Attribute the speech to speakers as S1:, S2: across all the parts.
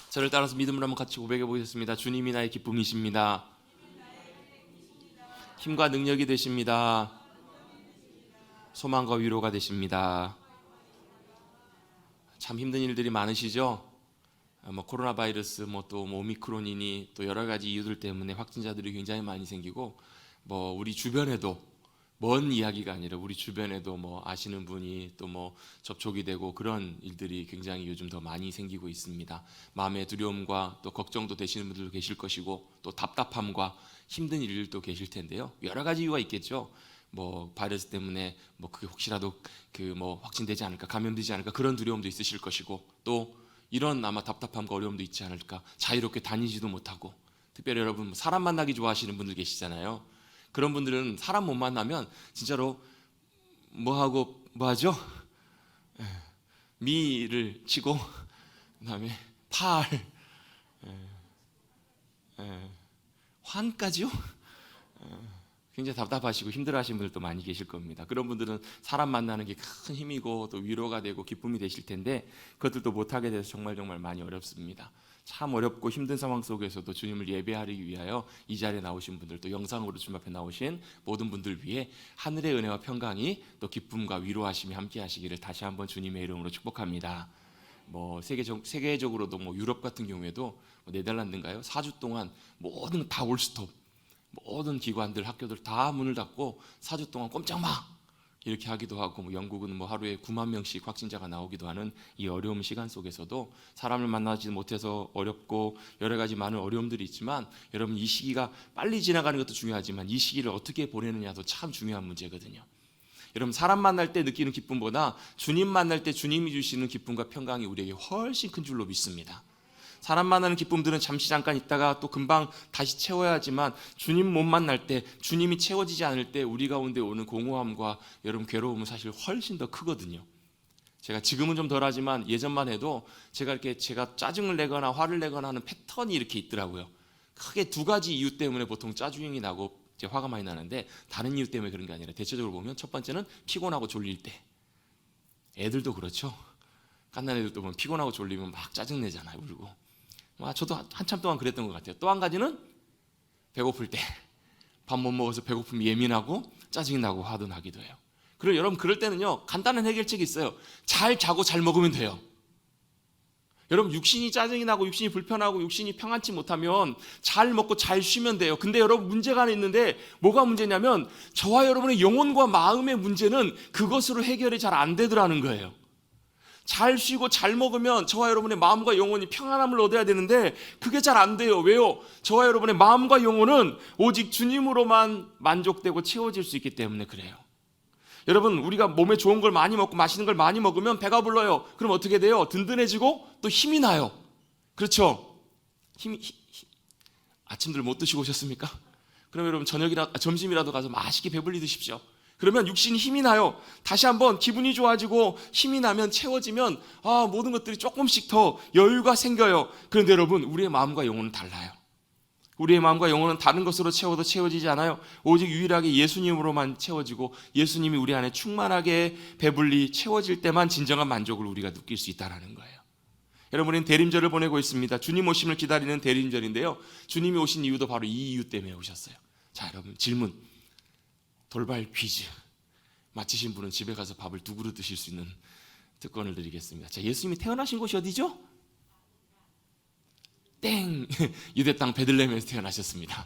S1: 저를 따라서 믿음으로 한번 같이 고백해 보겠습니다. 주님이 나의 기쁨이십니다. 힘과 능력이 되십니다. 소망과 위로가 되십니다. 참 힘든 일들이 많으시죠? 코로나 바이러스, 또 오미크론이니 또 여러 가지 이유들 때문에 확진자들이 굉장히 많이 생기고, 우리 주변에도 먼 이야기가 아니라 우리 주변에도 아시는 분이 또 접촉이 되고 그런 일들이 굉장히 요즘 더 많이 생기고 있습니다. 마음의 두려움과 또 걱정도 되시는 분들도 계실 것이고, 또 답답함과 힘든 일들도 계실 텐데요. 여러 가지 이유가 있겠죠. 바이러스 때문에 그게 혹시라도 확진되지 않을까, 감염되지 않을까, 그런 두려움도 있으실 것이고, 또 이런 아마 답답함과 어려움도 있지 않을까. 자유롭게 다니지도 못하고, 특별히 여러분 사람 만나기 좋아하시는 분들 계시잖아요. 그런 분들은 사람 못 만나면 진짜로 뭐하죠? 미를 치고 그다음에 팔, 환까지요? 굉장히 답답하시고 힘들어하시는 분들도 많이 계실 겁니다. 그런 분들은 사람 만나는 게 큰 힘이고 또 위로가 되고 기쁨이 되실 텐데, 그것들도 못하게 돼서 정말 많이 어렵습니다. 참 어렵고 힘든 상황 속에서도 주님을 예배하기 위하여 이 자리에 나오신 분들, 또 영상으로 주님 앞에 나오신 모든 분들 위해 하늘의 은혜와 평강이 또 기쁨과 위로하심이 함께 하시기를 다시 한번 주님의 이름으로 축복합니다. 세계적으로도 유럽 같은 경우에도 네덜란드인가요? 4주 동안 모든 다 올스톱, 모든 기관들, 학교들 다 문을 닫고 4주 동안 꼼짝마 이렇게 하기도 하고, 영국은 하루에 9만 명씩 확진자가 나오기도 하는 이 어려운 시간 속에서도 사람을 만나지 못해서 어렵고 여러 가지 많은 어려움들이 있지만, 여러분 이 시기가 빨리 지나가는 것도 중요하지만 이 시기를 어떻게 보내느냐도 참 중요한 문제거든요. 여러분 사람 만날 때 느끼는 기쁨보다 주님 만날 때 주님이 주시는 기쁨과 평강이 우리에게 훨씬 큰 줄로 믿습니다. 사람 만나는 기쁨들은 잠시 잠깐 있다가 또 금방 다시 채워야 하지만, 주님 못 만날 때, 주님이 채워지지 않을 때 우리 가운데 오는 공허함과 여러분 괴로움은 사실 훨씬 더 크거든요. 제가 지금은 좀 덜하지만 예전만 해도 제가 짜증을 내거나 화를 내거나 하는 패턴이 이렇게 있더라고요. 크게 두 가지 이유 때문에 보통 짜증이 나고 화가 많이 나는데, 다른 이유 때문에 그런 게 아니라 대체적으로 보면 첫 번째는 피곤하고 졸릴 때. 애들도 그렇죠. 갓난 애들도 보면 피곤하고 졸리면 막 짜증 내잖아요, 울고. 저도 한참 동안 그랬던 것 같아요. 또 한 가지는 배고플 때, 밥 못 먹어서 배고픔이 예민하고 짜증이 나고 화도 나기도 해요. 그리고 여러분 그럴 때는요, 간단한 해결책이 있어요. 잘 자고 잘 먹으면 돼요. 여러분 육신이 짜증이 나고 육신이 불편하고 육신이 평안치 못하면 잘 먹고 잘 쉬면 돼요. 근데 여러분 문제가 하나 있는데, 뭐가 문제냐면 저와 여러분의 영혼과 마음의 문제는 그것으로 해결이 잘 안 되더라는 거예요. 잘 쉬고 잘 먹으면 저와 여러분의 마음과 영혼이 평안함을 얻어야 되는데 그게 잘 안 돼요. 왜요? 저와 여러분의 마음과 영혼은 오직 주님으로만 만족되고 채워질 수 있기 때문에 그래요. 여러분 우리가 몸에 좋은 걸 많이 먹고 맛있는 걸 많이 먹으면 배가 불러요. 그럼 어떻게 돼요? 든든해지고 또 힘이 나요. 그렇죠? 아침들 못 드시고 오셨습니까? 그럼 여러분 점심이라도 가서 맛있게 배불리 드십시오. 그러면 육신이 힘이 나요. 다시 한번 기분이 좋아지고 힘이 나면, 채워지면 모든 것들이 조금씩 더 여유가 생겨요. 그런데 여러분 우리의 마음과 영혼은 달라요. 우리의 마음과 영혼은 다른 것으로 채워도 채워지지 않아요. 오직 유일하게 예수님으로만 채워지고, 예수님이 우리 안에 충만하게 배불리 채워질 때만 진정한 만족을 우리가 느낄 수 있다는 거예요. 여러분은 대림절을 보내고 있습니다. 주님 오심을 기다리는 대림절인데요, 주님이 오신 이유도 바로 이 이유 때문에 오셨어요. 자, 여러분 질문, 돌발 퀴즈. 마치신 분은 집에 가서 밥을 2그릇 드실 수 있는 특권을 드리겠습니다. 자, 예수님이 태어나신 곳이 어디죠? 땡! 유대 땅 베들레헴에서 태어나셨습니다.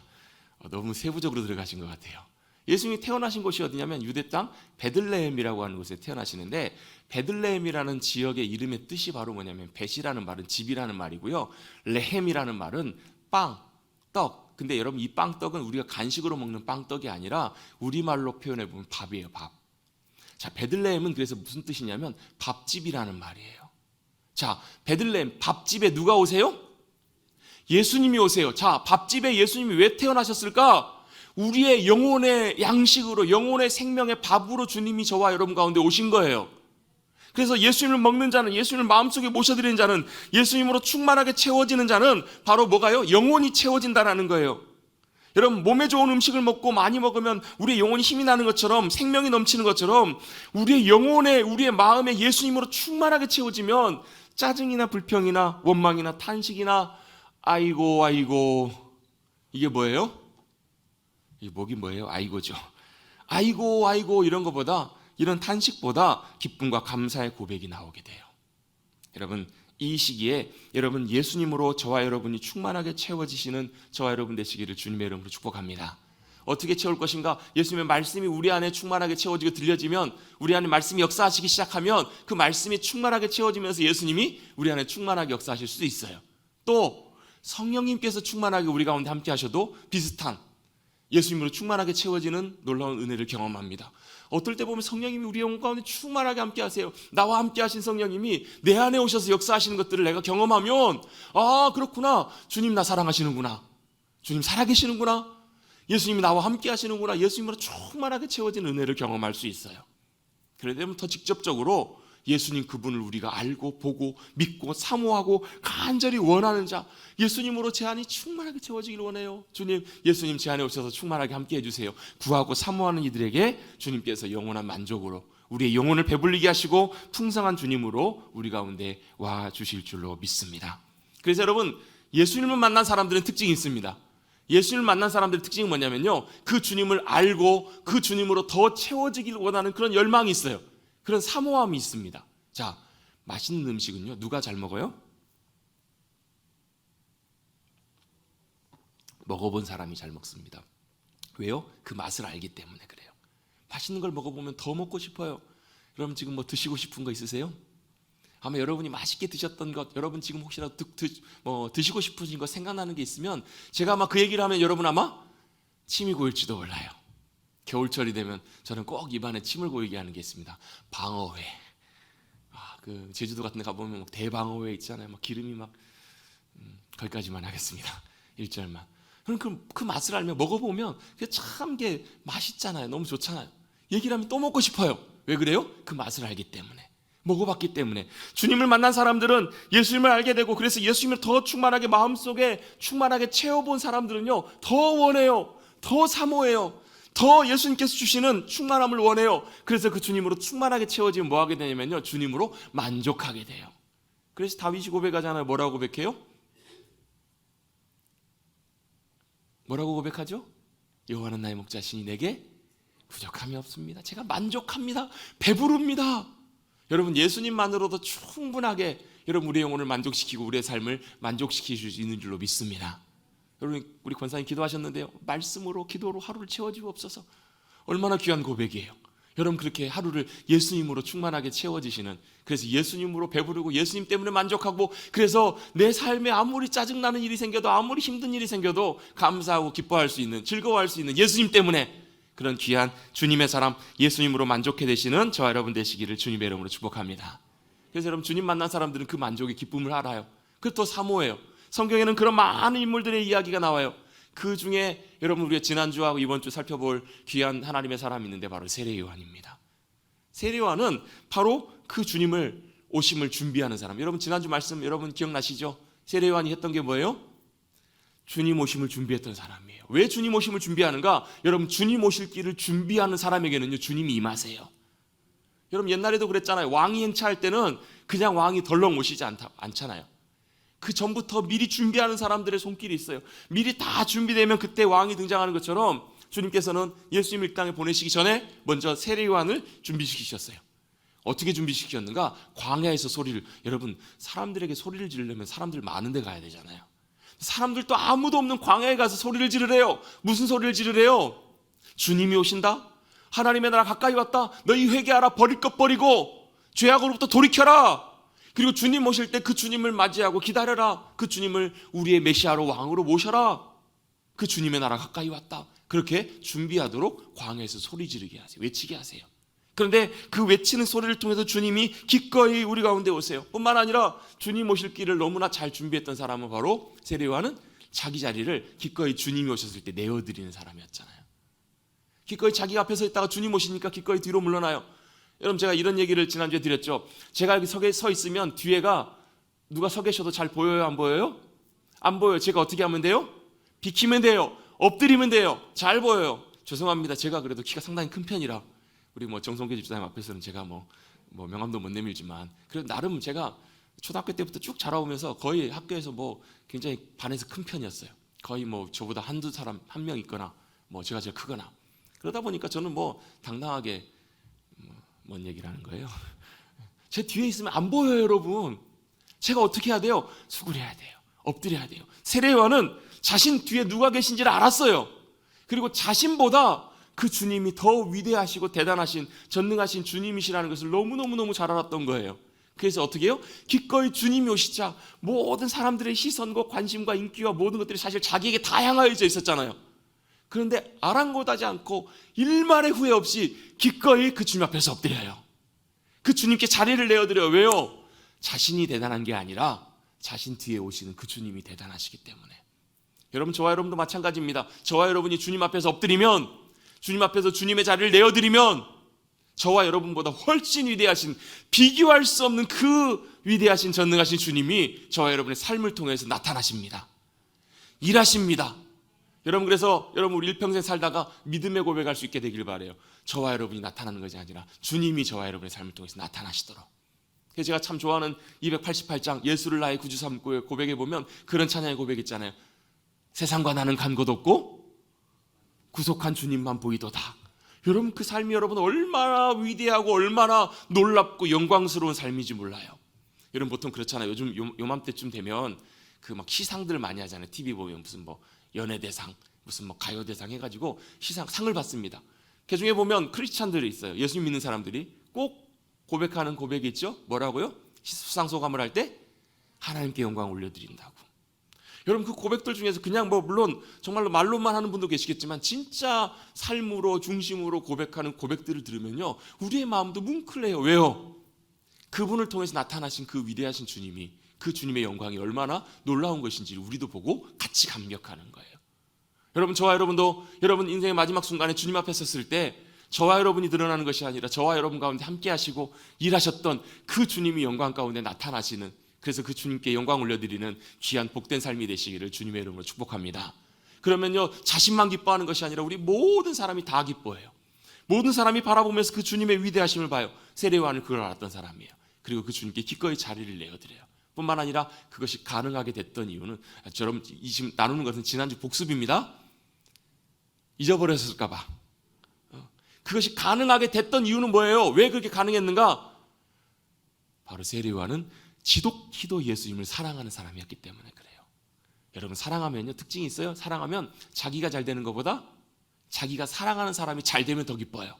S1: 너무 세부적으로 들어가신 것 같아요. 예수님이 태어나신 곳이 어디냐면 유대 땅 베들레헴이라고 하는 곳에 태어나시는데, 베들레헴이라는 지역의 이름의 뜻이 바로 뭐냐면, 벳이라는 말은 집이라는 말이고요, 레헴이라는 말은 빵, 떡. 근데 여러분 이 빵떡은 우리가 간식으로 먹는 빵떡이 아니라 우리말로 표현해 보면 밥이에요, 밥. 자, 베들레헴은 그래서 무슨 뜻이냐면 밥집이라는 말이에요. 자, 베들레헴 밥집에 누가 오세요? 예수님이 오세요. 자, 밥집에 예수님이 왜 태어나셨을까? 우리의 영혼의 양식으로, 영혼의 생명의 밥으로 주님이 저와 여러분 가운데 오신 거예요. 그래서 예수님을 먹는 자는, 예수님을 마음속에 모셔드리는 자는, 예수님으로 충만하게 채워지는 자는 바로 뭐가요? 영혼이 채워진다라는 거예요. 여러분 몸에 좋은 음식을 먹고 많이 먹으면 우리의 영혼이 힘이 나는 것처럼, 생명이 넘치는 것처럼 우리의 영혼에, 우리의 마음에 예수님으로 충만하게 채워지면 짜증이나 불평이나 원망이나 탄식이나 아이고 아이고, 이게 뭐예요? 이게 뭐긴 뭐예요? 아이고죠. 아이고 아이고 이런 거보다, 이런 탄식보다 기쁨과 감사의 고백이 나오게 돼요. 여러분, 이 시기에 여러분 예수님으로 저와 여러분이 충만하게 채워지시는 저와 여러분 되시기를 주님의 이름으로 축복합니다. 어떻게 채울 것인가? 예수님의 말씀이 우리 안에 충만하게 채워지고 들려지면, 우리 안에 말씀이 역사하시기 시작하면 그 말씀이 충만하게 채워지면서 예수님이 우리 안에 충만하게 역사하실 수 있어요. 또 성령님께서 충만하게 우리 가운데 함께 하셔도 비슷한 예수님으로 충만하게 채워지는 놀라운 은혜를 경험합니다. 어떨 때 보면 성령님이 우리 영혼 가운데 충만하게 함께 하세요. 나와 함께 하신 성령님이 내 안에 오셔서 역사하시는 것들을 내가 경험하면, 아 그렇구나, 주님 나 사랑하시는구나, 주님 살아계시는구나, 예수님이 나와 함께 하시는구나, 예수님으로 충만하게 채워진 은혜를 경험할 수 있어요. 그러려면 더 직접적으로 예수님 그분을 우리가 알고 보고 믿고 사모하고 간절히 원하는 자, 예수님으로 제 안이 충만하게 채워지길 원해요. 주님, 예수님 제 안에 오셔서 충만하게 함께 해주세요. 구하고 사모하는 이들에게 주님께서 영원한 만족으로 우리의 영혼을 배불리게 하시고 풍성한 주님으로 우리 가운데 와 주실 줄로 믿습니다. 그래서 여러분, 예수님을 만난 사람들은 특징이 있습니다. 예수님을 만난 사람들의 특징이 뭐냐면요, 그 주님을 알고 그 주님으로 더 채워지길 원하는 그런 열망이 있어요. 그런 사모함이 있습니다. 자, 맛있는 음식은요, 누가 잘 먹어요? 먹어본 사람이 잘 먹습니다. 왜요? 그 맛을 알기 때문에 그래요. 맛있는 걸 먹어보면 더 먹고 싶어요. 여러분 지금 뭐 드시고 싶은 거 있으세요? 아마 여러분이 맛있게 드셨던 것, 여러분 지금 혹시라도 드시고 싶으신 거 생각나는 게 있으면, 제가 아마 그 얘기를 하면 여러분 아마 침이 고일지도 몰라요. 겨울철이 되면 저는 꼭 입안에 침을 고이게 하는 게 있습니다. 방어회. 그 제주도 같은 데 가보면 막 대방어회 있잖아요. 막 기름이 막 거기까지만 하겠습니다. 1절만. 그럼 그 맛을 알면 먹어보면 참 게 맛있잖아요. 너무 좋잖아요. 얘기를 하면 또 먹고 싶어요. 왜 그래요? 그 맛을 알기 때문에, 먹어봤기 때문에. 주님을 만난 사람들은 예수님을 알게 되고, 그래서 예수님을 더 충만하게 마음속에 충만하게 채워본 사람들은요, 더 원해요. 더 사모해요. 더 예수님께서 주시는 충만함을 원해요. 그래서 그 주님으로 충만하게 채워지면 뭐 하게 되냐면요, 주님으로 만족하게 돼요. 그래서 다윗이 고백하잖아요. 뭐라고 고백해요? 뭐라고 고백하죠? 여호와는 나의 목자시니 내게 부족함이 없습니다. 제가 만족합니다. 배부릅니다. 여러분, 예수님만으로도 충분하게 여러분 우리의 영혼을 만족시키고 우리의 삶을 만족시킬 수 있는 줄로 믿습니다. 여러분, 우리 권사님 기도하셨는데요, 말씀으로 기도로 하루를 채워주옵소서. 얼마나 귀한 고백이에요. 여러분, 그렇게 하루를 예수님으로 충만하게 채워지시는, 그래서 예수님으로 배부르고 예수님 때문에 만족하고, 그래서 내 삶에 아무리 짜증나는 일이 생겨도 아무리 힘든 일이 생겨도 감사하고 기뻐할 수 있는, 즐거워할 수 있는 예수님 때문에, 그런 귀한 주님의 사람 예수님으로 만족해 되시는 저와 여러분 되시기를 주님의 이름으로 축복합니다. 그래서 여러분, 주님 만난 사람들은 그 만족의 기쁨을 알아요. 그리고 또 사모해요. 성경에는 그런 많은 인물들의 이야기가 나와요. 그 중에 여러분, 우리가 지난주하고 이번 주 살펴볼 귀한 하나님의 사람이 있는데 바로 세례 요한입니다. 세례 요한은 바로 그 주님을 오심을 준비하는 사람. 여러분, 지난주 말씀 여러분 기억나시죠? 세례 요한이 했던 게 뭐예요? 주님 오심을 준비했던 사람이에요. 왜 주님 오심을 준비하는가? 여러분, 주님 오실 길을 준비하는 사람에게는요, 주님이 임하세요. 여러분, 옛날에도 그랬잖아요. 왕이 행차할 때는 그냥 왕이 덜렁 오시지 않잖아요. 그 전부터 미리 준비하는 사람들의 손길이 있어요. 미리 다 준비되면 그때 왕이 등장하는 것처럼 주님께서는 예수님을 이 땅에 보내시기 전에 먼저 세례 요한을 준비시키셨어요. 어떻게 준비시켰는가? 광야에서 소리를, 여러분, 사람들에게 소리를 지르려면 사람들 많은 데 가야 되잖아요. 사람들도 아무도 없는 광야에 가서 소리를 지르래요. 무슨 소리를 지르래요? 주님이 오신다. 하나님의 나라 가까이 왔다. 너희 회개하라. 버릴 것 버리고 죄악으로부터 돌이켜라. 그리고 주님 오실 때 그 주님을 맞이하고 기다려라. 그 주님을 우리의 메시아로 왕으로 모셔라. 그 주님의 나라 가까이 왔다. 그렇게 준비하도록 광야에서 소리 지르게 하세요. 외치게 하세요. 그런데 그 외치는 소리를 통해서 주님이 기꺼이 우리 가운데 오세요. 뿐만 아니라 주님 오실 길을 너무나 잘 준비했던 사람은 바로 세례 요한은 자기 자리를 기꺼이 주님이 오셨을 때 내어드리는 사람이었잖아요. 기꺼이 자기 앞에 서 있다가 주님 오시니까 기꺼이 뒤로 물러나요. 여러분, 제가 이런 얘기를 지난주에 드렸죠. 제가 여기 서 있으면 뒤에가 누가 서 계셔도 잘 보여요? 안 보여요? 안 보여요. 제가 어떻게 하면 돼요? 비키면 돼요. 엎드리면 돼요. 잘 보여요. 죄송합니다. 제가 그래도 키가 상당히 큰 편이라 우리 정성계 집사님 앞에서는 제가 뭐 명함도 못 내밀지만, 그래도 나름 제가 초등학교 때부터 쭉 자라오면서 거의 학교에서 뭐 굉장히 반에서 큰 편이었어요. 거의 뭐 저보다 한두 사람 한 명 있거나 뭐 제가 제일 크거나. 그러다 보니까 저는 뭐 당당하게 뭔 얘기를 하는 거예요. 제 뒤에 있으면 안 보여요, 여러분. 제가 어떻게 해야 돼요? 수그려야 돼요. 엎드려야 돼요. 세례요한은 자신 뒤에 누가 계신지를 알았어요. 그리고 자신보다 그 주님이 더 위대하시고 대단하신 전능하신 주님이시라는 것을 너무너무 잘 알았던 거예요. 그래서 어떻게 해요? 기꺼이 주님이 오시자 모든 사람들의 시선과 관심과 인기와 모든 것들이 사실 자기에게 다 향하여져 있었잖아요. 그런데 아랑곳하지 않고 일말의 후회 없이 기꺼이 그 주님 앞에서 엎드려요. 그 주님께 자리를 내어드려요. 왜요? 자신이 대단한 게 아니라 자신 뒤에 오시는 그 주님이 대단하시기 때문에. 여러분, 저와 여러분도 마찬가지입니다. 저와 여러분이 주님 앞에서 엎드리면, 주님 앞에서 주님의 자리를 내어드리면 저와 여러분보다 훨씬 위대하신, 비교할 수 없는 그 위대하신 전능하신 주님이 저와 여러분의 삶을 통해서 나타나십니다. 일하십니다. 여러분, 그래서 여러분 우리 일평생 살다가 믿음의 고백할 수 있게 되길 바라요. 저와 여러분이 나타나는 것이 아니라 주님이 저와 여러분의 삶을 통해서 나타나시도록. 그래서 제가 참 좋아하는 288장 예수를 나의 구주 삼고의 고백에 보면 그런 찬양의 고백 있잖아요. 세상과 나는 간 곳 없고 구속한 주님만 보이도다. 여러분, 그 삶이 여러분 얼마나 위대하고 얼마나 놀랍고 영광스러운 삶인지 몰라요. 여러분, 보통 그렇잖아요. 요즘 요맘때쯤 되면 그 막 시상들 많이 하잖아요. TV 보면 무슨 뭐 연예대상, 무슨 뭐 가요대상 해가지고 상을 받습니다. 그 중에 보면 크리스찬들이 있어요. 예수님 믿는 사람들이 꼭 고백하는 고백이 있죠. 뭐라고요? 수상 소감을 할 때 하나님께 영광 올려드린다고. 여러분, 그 고백들 중에서 그냥 뭐 물론 정말로 말로만 하는 분도 계시겠지만 진짜 삶으로 중심으로 고백하는 고백들을 들으면요, 우리의 마음도 뭉클해요. 왜요? 그분을 통해서 나타나신 그 위대하신 주님이, 그 주님의 영광이 얼마나 놀라운 것인지 우리도 보고 같이 감격하는 거예요. 여러분, 저와 여러분도 여러분 인생의 마지막 순간에 주님 앞에 섰을 때 저와 여러분이 드러나는 것이 아니라 저와 여러분 가운데 함께 하시고 일하셨던 그 주님이 영광 가운데 나타나시는, 그래서 그 주님께 영광 올려드리는 귀한 복된 삶이 되시기를 주님의 이름으로 축복합니다. 그러면요, 자신만 기뻐하는 것이 아니라 우리 모든 사람이 다 기뻐해요. 모든 사람이 바라보면서 그 주님의 위대하심을 봐요. 세례요한은 그걸 알았던 사람이에요. 그리고 그 주님께 기꺼이 자리를 내어드려요. 뿐만 아니라 그것이 가능하게 됐던 이유는, 여러분 지금 나누는 것은 지난주 복습입니다. 잊어버렸을까 봐. 그것이 가능하게 됐던 이유는 뭐예요? 왜 그렇게 가능했는가? 바로 세례요한은 지독히도 예수님을 사랑하는 사람이었기 때문에 그래요. 여러분, 사랑하면요 특징이 있어요. 사랑하면 자기가 잘 되는 것보다 자기가 사랑하는 사람이 잘 되면 더 기뻐요.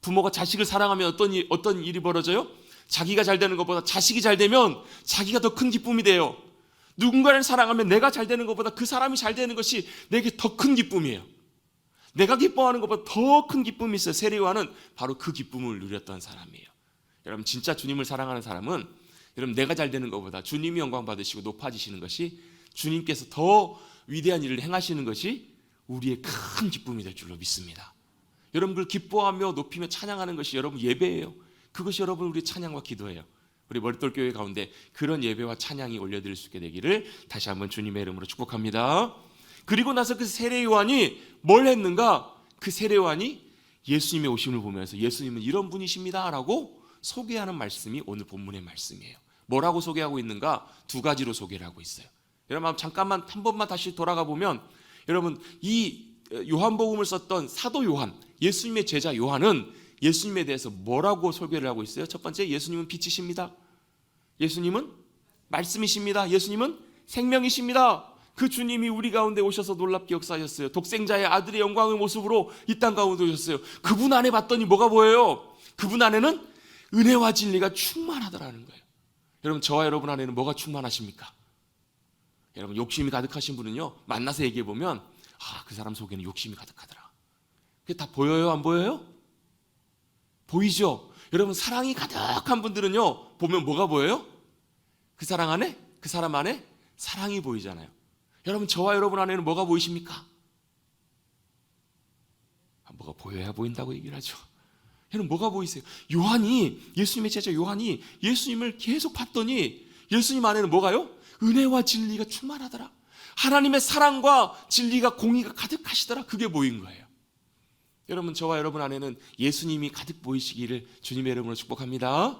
S1: 부모가 자식을 사랑하면 어떤 일이 벌어져요? 자기가 잘 되는 것보다 자식이 잘 되면 자기가 더 큰 기쁨이 돼요. 누군가를 사랑하면 내가 잘 되는 것보다 그 사람이 잘 되는 것이 내게 더 큰 기쁨이에요. 내가 기뻐하는 것보다 더 큰 기쁨이 있어요. 세례요한은 바로 그 기쁨을 누렸던 사람이에요. 여러분, 진짜 주님을 사랑하는 사람은 여러분 내가 잘 되는 것보다 주님이 영광 받으시고 높아지시는 것이, 주님께서 더 위대한 일을 행하시는 것이 우리의 큰 기쁨이 될 줄로 믿습니다. 여러분, 그걸 기뻐하며 높이며 찬양하는 것이 여러분 예배예요. 그것이 여러분 우리 찬양과 기도예요. 우리 머릿돌 교회 가운데 그런 예배와 찬양이 올려드릴 수 있게 되기를 다시 한번 주님의 이름으로 축복합니다. 그리고 나서 그 세례요한이 뭘 했는가? 그 세례요한이 예수님의 오심을 보면서 예수님은 이런 분이십니다 라고 소개하는 말씀이 오늘 본문의 말씀이에요. 뭐라고 소개하고 있는가? 두 가지로 소개를 하고 있어요. 여러분, 잠깐만 한 번만 다시 돌아가 보면 여러분, 이 요한복음을 썼던 사도 요한, 예수님의 제자 요한은 예수님에 대해서 뭐라고 소개를 하고 있어요? 첫 번째, 예수님은 빛이십니다. 예수님은 말씀이십니다. 예수님은 생명이십니다. 그 주님이 우리 가운데 오셔서 놀랍게 역사하셨어요. 독생자의 아들의 영광의 모습으로 이 땅 가운데 오셨어요. 그분 안에 봤더니 뭐가 보여요? 그분 안에는 은혜와 진리가 충만하더라는 거예요. 여러분, 저와 여러분 안에는 뭐가 충만하십니까? 여러분, 욕심이 가득하신 분은요, 만나서 얘기해 보면 그 사람 속에는 욕심이 가득하더라. 그게 다 보여요? 안 보여요? 보이죠? 여러분, 사랑이 가득한 분들은요, 보면 뭐가 보여요? 그 사람 안에 사랑이 보이잖아요. 여러분, 저와 여러분 안에는 뭐가 보이십니까? 뭐가 보여야 보인다고 얘기를 하죠. 여러분, 뭐가 보이세요? 예수님의 제자 요한이 예수님을 계속 봤더니 예수님 안에는 뭐가요? 은혜와 진리가 충만하더라. 하나님의 사랑과 진리가 공의가 가득하시더라. 그게 보인 거예요. 여러분, 저와 여러분 안에는 예수님이 가득 보이시기를 주님의 이름으로 축복합니다.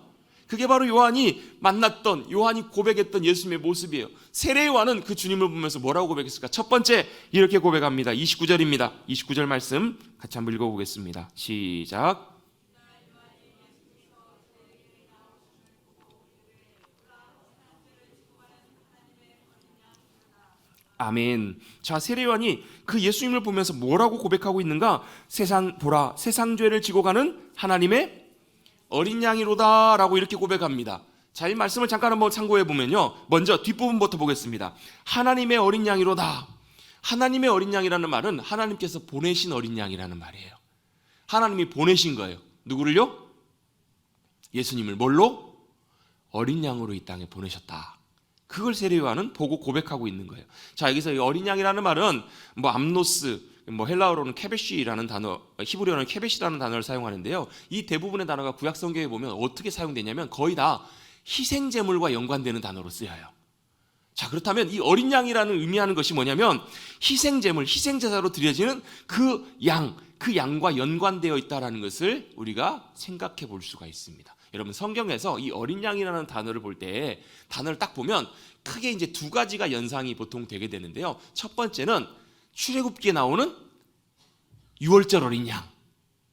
S1: 그게 바로 요한이 만났던, 요한이 고백했던 예수님의 모습이에요. 세례 요한은 그 주님을 보면서 뭐라고 고백했을까? 첫 번째 이렇게 고백합니다. 29절입니다. 29절 말씀 같이 한번 읽어보겠습니다. 시작. 아멘. 자, 세례 요한이 그 예수님을 보면서 뭐라고 고백하고 있는가? 보라, 세상 죄를 지고 가는 하나님의 어린 양이로다 라고 이렇게 고백합니다. 자, 이 말씀을 잠깐 한번 참고해 보면요, 먼저 뒷부분부터 보겠습니다. 하나님의 어린 양이로다. 하나님의 어린 양이라는 말은 하나님께서 보내신 어린 양이라는 말이에요. 하나님이 보내신 거예요. 누구를요? 예수님을. 뭘로? 어린 양으로 이 땅에 보내셨다. 그걸 세례 요한은 보고 고백하고 있는 거예요. 자, 여기서 이 어린 양이라는 말은 암노스, 헬라어로는 케베시라는 단어, 히브리어는 케베시라는 단어를 사용하는데요. 이 대부분의 단어가 구약 성경에 보면 어떻게 사용되냐면 거의 다 희생 제물과 연관되는 단어로 쓰여요. 자, 그렇다면 이 어린 양이라는 의미하는 것이 뭐냐면 희생 제물, 희생 제사로 드려지는 그 양과 연관되어 있다라는 것을 우리가 생각해 볼 수가 있습니다. 여러분, 성경에서 이 어린 양이라는 단어를 볼 때 단어를 딱 보면 크게 이제 두 가지가 연상이 보통 되게 되는데요. 첫 번째는 출애굽기에 나오는 유월절 어린 양,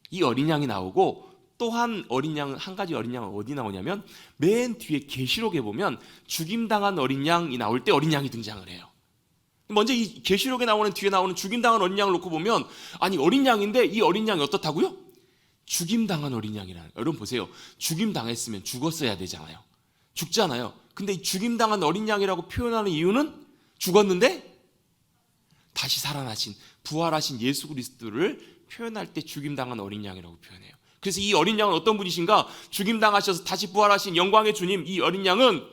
S1: 이 어린 양이 나오고, 또한 어린 양, 한 가지 어린 양은 어디 나오냐면 맨 뒤에 계시록에 보면 죽임당한 어린 양이 나올 때 어린 양이 등장을 해요. 먼저 이 계시록에 나오는, 뒤에 나오는 죽임당한 어린 양을 놓고 보면, 아니 어린 양인데 이 어린 양이 어떻다고요? 죽임당한 어린 양이라는. 여러분 보세요. 죽임당했으면 죽었어야 되잖아요. 죽잖아요. 근데 이 죽임당한 어린 양이라고 표현하는 이유는 죽었는데 다시 살아나신, 부활하신 예수 그리스도를 표현할 때 죽임당한 어린 양이라고 표현해요. 그래서 이 어린 양은 어떤 분이신가? 죽임당하셔서 다시 부활하신 영광의 주님, 이 어린 양은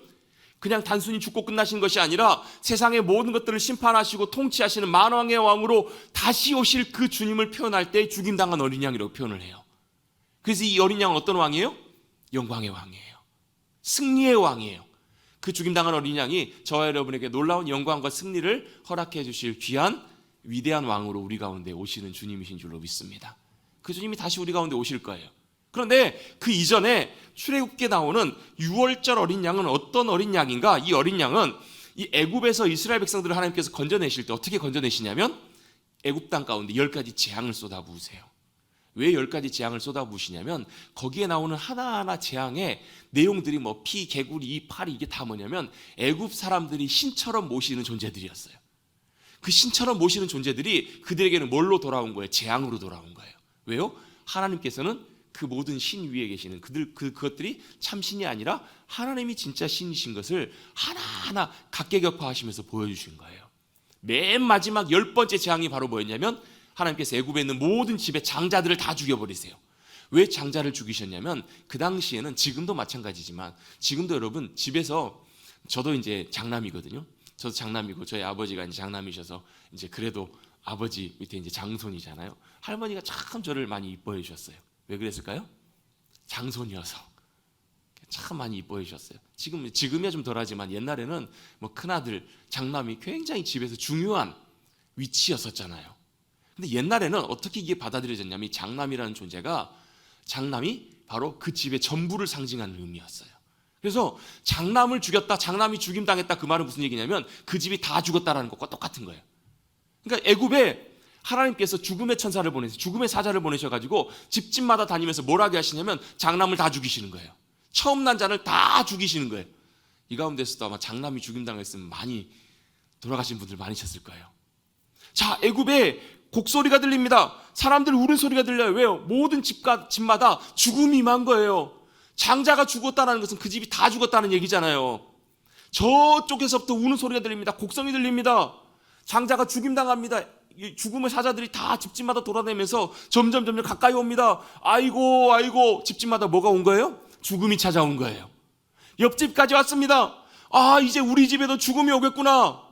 S1: 그냥 단순히 죽고 끝나신 것이 아니라 세상의 모든 것들을 심판하시고 통치하시는 만왕의 왕으로 다시 오실 그 주님을 표현할 때 죽임당한 어린 양이라고 표현을 해요. 그래서 이 어린 양은 어떤 왕이에요? 영광의 왕이에요. 승리의 왕이에요. 그 죽임당한 어린 양이 저와 여러분에게 놀라운 영광과 승리를 허락해 주실 귀한 위대한 왕으로 우리 가운데 오시는 주님이신 줄로 믿습니다. 그 주님이 다시 우리 가운데 오실 거예요. 그런데 그 이전에 출애굽기에 나오는 유월절 어린 양은 어떤 어린 양인가? 이 어린 양은 이 애굽에서 이스라엘 백성들을 하나님께서 건져내실 때 어떻게 건져내시냐면 애굽 땅 가운데 10가지 재앙을 쏟아부으세요. 왜 10가지 재앙을 쏟아부으시냐면 거기에 나오는 하나하나 재앙의 내용들이 피, 개구리, 파리, 이게 다 뭐냐면 애굽 사람들이 신처럼 모시는 존재들이었어요. 그 신처럼 모시는 존재들이 그들에게는 뭘로 돌아온 거예요? 재앙으로 돌아온 거예요. 왜요? 하나님께서는 그 모든 신 위에 계시는 그것들이 참신이 아니라 하나님이 진짜 신이신 것을 하나하나 각계격파하시면서 보여주신 거예요. 맨 마지막 10번째 재앙이 바로 뭐였냐면 하나님께서 애굽에 있는 모든 집의 장자들을 다 죽여버리세요. 왜 장자를 죽이셨냐면 그 당시에는, 지금도 마찬가지지만 지금도 여러분 집에서, 저도 이제 장남이거든요. 저도 장남이고 저희 아버지가 이제 장남이셔서 이제 그래도 아버지 밑에 이제 장손이잖아요. 할머니가 참 저를 많이 이뻐해 주셨어요. 왜 그랬을까요? 장손이어서 참 많이 이뻐해 주셨어요. 지금이야 좀 덜하지만 옛날에는 큰아들, 장남이 굉장히 집에서 중요한 위치였었잖아요. 근데 옛날에는 어떻게 이게 받아들여졌냐면 장남이라는 존재가, 장남이 바로 그 집의 전부를 상징하는 의미였어요. 그래서 장남을 죽였다, 장남이 죽임당했다, 그 말은 무슨 얘기냐면 그 집이 다 죽었다라는 것과 똑같은 거예요. 그러니까 애굽에 하나님께서 죽음의 천사를 보내서, 죽음의 사자를 보내셔가지고 집집마다 다니면서 뭘 하게 하시냐면 장남을 다 죽이시는 거예요. 처음 난 자를 다 죽이시는 거예요. 이 가운데서도 아마 장남이 죽임당했으면 많이 돌아가신 분들 많으셨을 거예요. 자, 애굽에 곡소리가 들립니다. 사람들 우는 소리가 들려요. 왜요? 모든 집마다 죽음이 임한 거예요. 장자가 죽었다는 것은 그 집이 다 죽었다는 얘기잖아요. 저쪽에서부터 우는 소리가 들립니다. 곡성이 들립니다. 장자가 죽임당합니다. 죽음의 사자들이 다 집집마다 돌아다니면서 점점 가까이 옵니다. 아이고, 집집마다 뭐가 온 거예요? 죽음이 찾아온 거예요. 옆집까지 왔습니다. 아, 이제 우리 집에도 죽음이 오겠구나.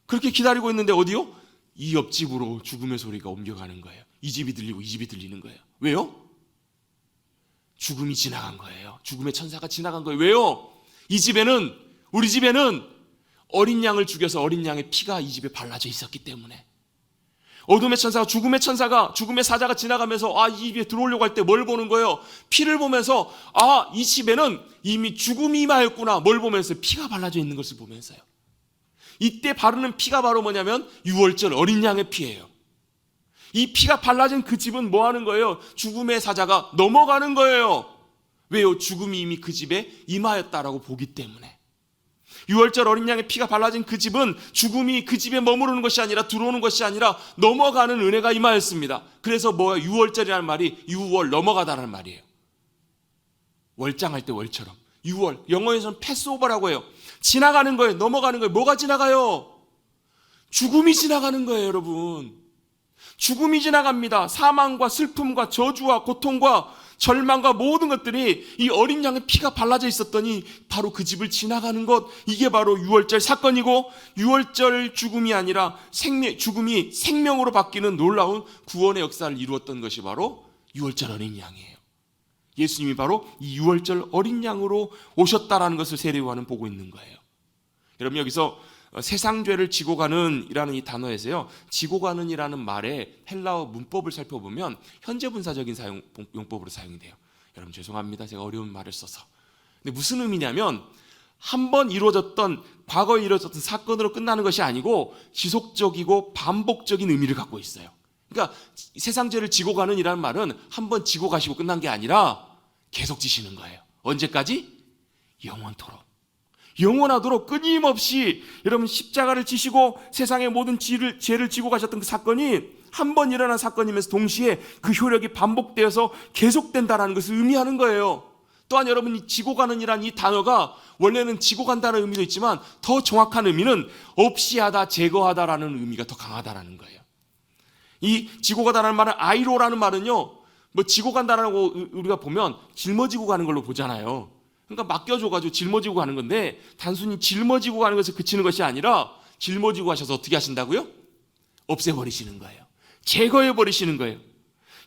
S1: 그렇게 기다리고 있는데 어디요? 이 옆집으로 죽음의 소리가 옮겨가는 거예요. 이 집이 들리고 이 집이 들리는 거예요. 왜요? 죽음이 지나간 거예요. 죽음의 천사가 지나간 거예요. 왜요? 우리 집에는 어린 양을 죽여서 어린 양의 피가 이 집에 발라져 있었기 때문에, 어둠의 천사가, 죽음의 사자가 지나가면서 이 집에 들어오려고 할 때 뭘 보는 거예요? 피를 보면서 이 집에는 이미 죽음이 임하였구나. 뭘 보면서? 피가 발라져 있는 것을 보면서요. 이때 바르는 피가 바로 뭐냐면 유월절 어린 양의 피예요. 이 피가 발라진 그 집은 뭐 하는 거예요? 죽음의 사자가 넘어가는 거예요. 왜요? 죽음이 이미 그 집에 임하였다라고 보기 때문에. 유월절 어린 양의 피가 발라진 그 집은 죽음이 그 집에 머무르는 것이 아니라, 들어오는 것이 아니라 넘어가는 은혜가 임하였습니다. 그래서 뭐야? 유월절이라는 말이 유월, 넘어가다라는 말이에요. 월장할 때 월처럼. 유월, 영어에서는 패스오버라고 해요. 지나가는 거예요. 넘어가는 거예요. 뭐가 지나가요? 죽음이 지나가는 거예요, 여러분. 죽음이 지나갑니다. 사망과 슬픔과 저주와 고통과 절망과 모든 것들이 이 어린 양의 피가 발라져 있었더니 바로 그 집을 지나가는 것, 이게 바로 유월절 사건이고, 유월절 죽음이 아니라 죽음이 생명으로 바뀌는 놀라운 구원의 역사를 이루었던 것이 바로 유월절 어린 양이에요. 예수님이 바로 이 유월절 어린 양으로 오셨다라는 것을 세례요한은 보고 있는 거예요. 여러분, 여기서 세상 죄를 지고 가는 이라는 이 단어에서요, 지고 가는 이라는 말의 헬라어 문법을 살펴보면 현재 분사적인 용법으로 사용이 돼요. 여러분 죄송합니다, 제가 어려운 말을 써서. 근데 무슨 의미냐면 한번 이루어졌던, 과거에 이루어졌던 사건으로 끝나는 것이 아니고 지속적이고 반복적인 의미를 갖고 있어요. 그러니까 세상 죄를 지고 가는 이라는 말은 한번 지고 가시고 끝난 게 아니라 계속 지시는 거예요. 언제까지? 영원토록. 영원하도록 끊임없이 여러분 십자가를 지시고 세상의 모든 죄를 지고 가셨던 그 사건이 한 번 일어난 사건이면서 동시에 그 효력이 반복되어서 계속된다는 것을 의미하는 거예요. 또한 여러분이 지고 가는 이란 이 단어가 원래는 지고 간다는 의미도 있지만 더 정확한 의미는 없이 하다, 제거하다라는 의미가 더 강하다라는 거예요. 이 지고 가다라는 말은 아이로라는 말은요, 뭐 지고 간다라고 우리가 보면 짊어지고 가는 걸로 보잖아요. 그러니까 맡겨줘가지고 짊어지고 가는 건데, 단순히 짊어지고 가는 것에 그치는 것이 아니라 짊어지고 가셔서 어떻게 하신다고요? 없애버리시는 거예요. 제거해버리시는 거예요.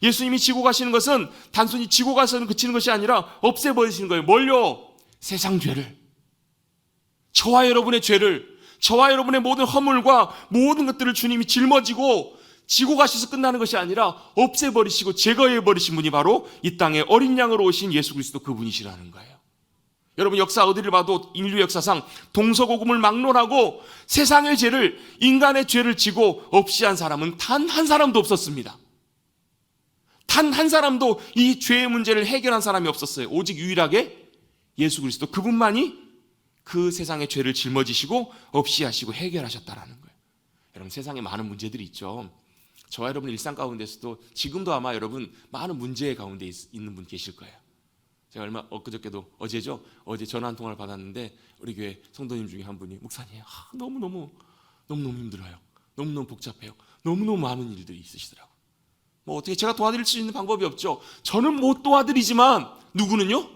S1: 예수님이 지고 가시는 것은 단순히 지고 가서는 그치는 것이 아니라 없애버리시는 거예요. 뭘요? 세상 죄를, 저와 여러분의 죄를, 저와 여러분의 모든 허물과 모든 것들을 주님이 짊어지고 지고 가셔서 끝나는 것이 아니라 없애버리시고 제거해버리신 분이 바로 이 땅에 어린 양으로 오신 예수 그리스도 그분이시라는 거예요. 여러분, 역사 어디를 봐도 인류 역사상 동서고금을 막론하고 세상의 죄를, 인간의 죄를 지고 없이 한 사람은 단 한 사람도 없었습니다. 단 한 사람도 이 죄의 문제를 해결한 사람이 없었어요. 오직 유일하게 예수 그리스도 그분만이 그 세상의 죄를 짊어지시고 없이 하시고 해결하셨다라는 거예요. 여러분, 세상에 많은 문제들이 있죠. 저와 여러분 일상 가운데서도 지금도 아마 여러분 많은 문제 가운데 있는 분 계실 거예요. 제가 어제죠? 어제 전화 한 통화를 받았는데 우리 교회 성도님 중에 한 분이, 목사님, 너무너무 힘들어요. 너무너무 복잡해요. 너무너무 많은 일들이 있으시더라고요. 뭐 어떻게 제가 도와드릴 수 있는 방법이 없죠. 저는 못 도와드리지만 누구는요?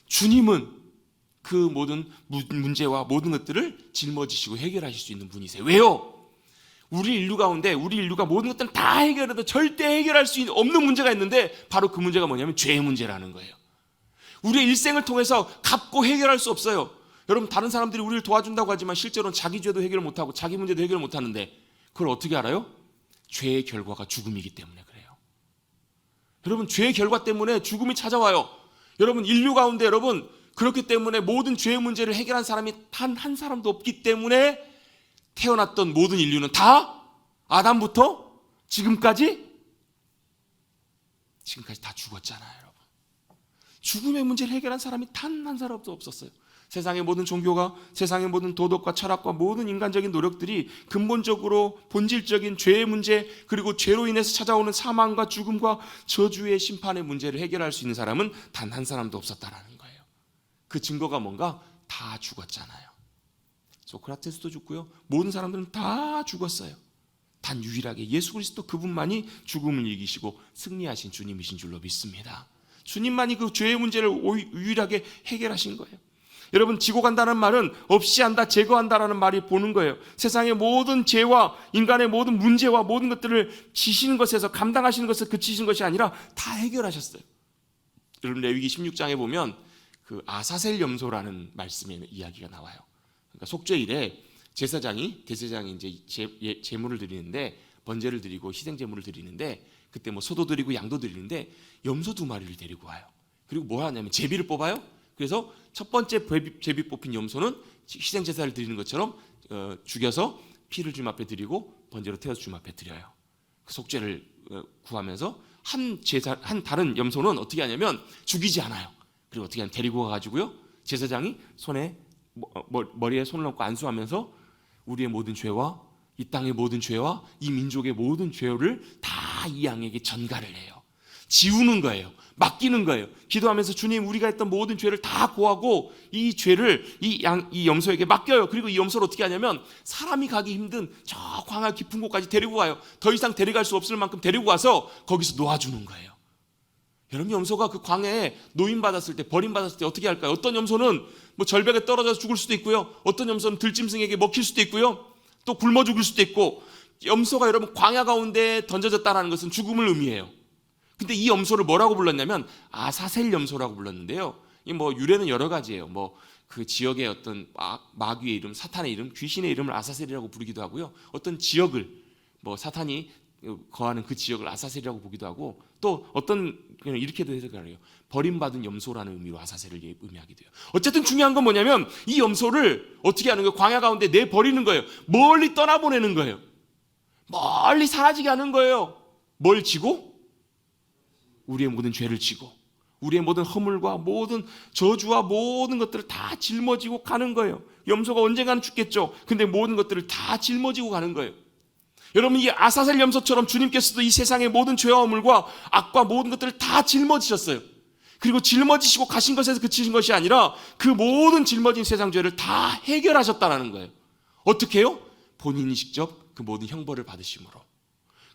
S1: 주님은 그 모든 문제와 모든 것들을 짊어지시고 해결하실 수 있는 분이세요. 왜요? 우리 인류 가운데 우리 인류가 모든 것들을 다 해결해도 절대 해결할 수 없는 문제가 있는데 바로 그 문제가 뭐냐면 죄의 문제라는 거예요. 우리의 일생을 통해서 갚고 해결할 수 없어요. 여러분, 다른 사람들이 우리를 도와준다고 하지만 실제로는 자기 죄도 해결 못하고 자기 문제도 해결 못하는데 그걸 어떻게 알아요? 죄의 결과가 죽음이기 때문에 그래요. 여러분, 죄의 결과 때문에 죽음이 찾아와요. 여러분, 인류 가운데 여러분, 그렇기 때문에 모든 죄의 문제를 해결한 사람이 단 한 사람도 없기 때문에 태어났던 모든 인류는 다 아담부터 지금까지 다 죽었잖아요. 여러분, 죽음의 문제를 해결한 사람이 단 한 사람도 없었어요. 세상의 모든 종교가, 세상의 모든 도덕과 철학과 모든 인간적인 노력들이 근본적으로 본질적인 죄의 문제, 그리고 죄로 인해서 찾아오는 사망과 죽음과 저주의 심판의 문제를 해결할 수 있는 사람은 단 한 사람도 없었다라는 거예요. 그 증거가 뭔가? 다 죽었잖아요. 소크라테스도 죽고요, 모든 사람들은 다 죽었어요. 단 유일하게 예수 그리스도 그분만이 죽음을 이기시고 승리하신 주님이신 줄로 믿습니다. 주님만이 그 죄의 문제를 유일하게 해결하신 거예요. 여러분, 지고 간다는 말은 없이 한다, 제거한다라는 말이 보는 거예요. 세상의 모든 죄와 인간의 모든 문제와 모든 것들을 지시는 것에서, 감당하시는 것을 그치시는 것이 아니라 다 해결하셨어요. 여러분, 레위기 16장에 보면 그 아사셀 염소라는 말씀의 이야기가 나와요. 그러니까 속죄일에 대제사장이 이제 제물을 드리는데 번제를 드리고 희생 제물을 드리는데, 그때 뭐 소도 드리고 양도 드리는데 염소 2마리를 데리고 와요. 그리고 뭐 하냐면 제비를 뽑아요. 그래서 첫 번째 제비 뽑힌 염소는 희생 제사를 드리는 것처럼 죽여서 피를 주님 앞에 드리고 번제로 태워서 주님 앞에 드려요. 그 속죄를 구하면서 한 다른 염소는 어떻게 하냐면 죽이지 않아요. 그리고 어떻게 하냐면 데리고 가가지고요, 제사장이 손에 머리에 손을 얹고 안수하면서 우리의 모든 죄와 이 땅의 모든 죄와 이 민족의 모든 죄를 다 이 양에게 전가를 해요. 지우는 거예요. 맡기는 거예요. 기도하면서 주님, 우리가 했던 모든 죄를 다 고하고 이 죄를 이 염소에게 맡겨요. 그리고 이 염소를 어떻게 하냐면 사람이 가기 힘든 저 광야 깊은 곳까지 데리고 가요. 더 이상 데려갈 수 없을 만큼 데리고 가서 거기서 놓아주는 거예요. 여러분, 염소가 그 광야에 노인받았을 때, 버림받았을 때 어떻게 할까요? 어떤 염소는 뭐 절벽에 떨어져서 죽을 수도 있고요, 어떤 염소는 들짐승에게 먹힐 수도 있고요, 또 굶어 죽을 수도 있고. 염소가 여러분 광야 가운데 던져졌다는 것은 죽음을 의미해요. 근데 이 염소를 뭐라고 불렀냐면 아사셀 염소라고 불렀는데요, 이 뭐 유래는 여러 가지예요. 뭐 그 지역의 어떤 마귀의 이름, 사탄의 이름, 귀신의 이름을 아사셀이라고 부르기도 하고요, 어떤 지역을 뭐 사탄이 거하는 그 지역을 아사셀이라고 보기도 하고, 또 어떤 이렇게도 해석을 해요. 버림받은 염소라는 의미로 아사셀을 의미하기도 해요. 어쨌든 중요한 건 뭐냐면 이 염소를 어떻게 하는 거예요? 광야 가운데 내버리는 거예요. 멀리 떠나보내는 거예요. 멀리 사라지게 하는 거예요. 뭘 지고? 우리의 모든 죄를 지고 우리의 모든 허물과 모든 저주와 모든 것들을 다 짊어지고 가는 거예요. 염소가 언젠가는 죽겠죠. 근데 모든 것들을 다 짊어지고 가는 거예요. 여러분, 이 아사셀 염소처럼 주님께서도 이 세상의 모든 죄와 허물과 악과 모든 것들을 다 짊어지셨어요. 그리고 짊어지시고 가신 것에서 그치신 것이 아니라 그 모든 짊어진 세상 죄를 다 해결하셨다는 거예요. 어떻게 해요? 본인이 직접 그 모든 형벌을 받으심으로,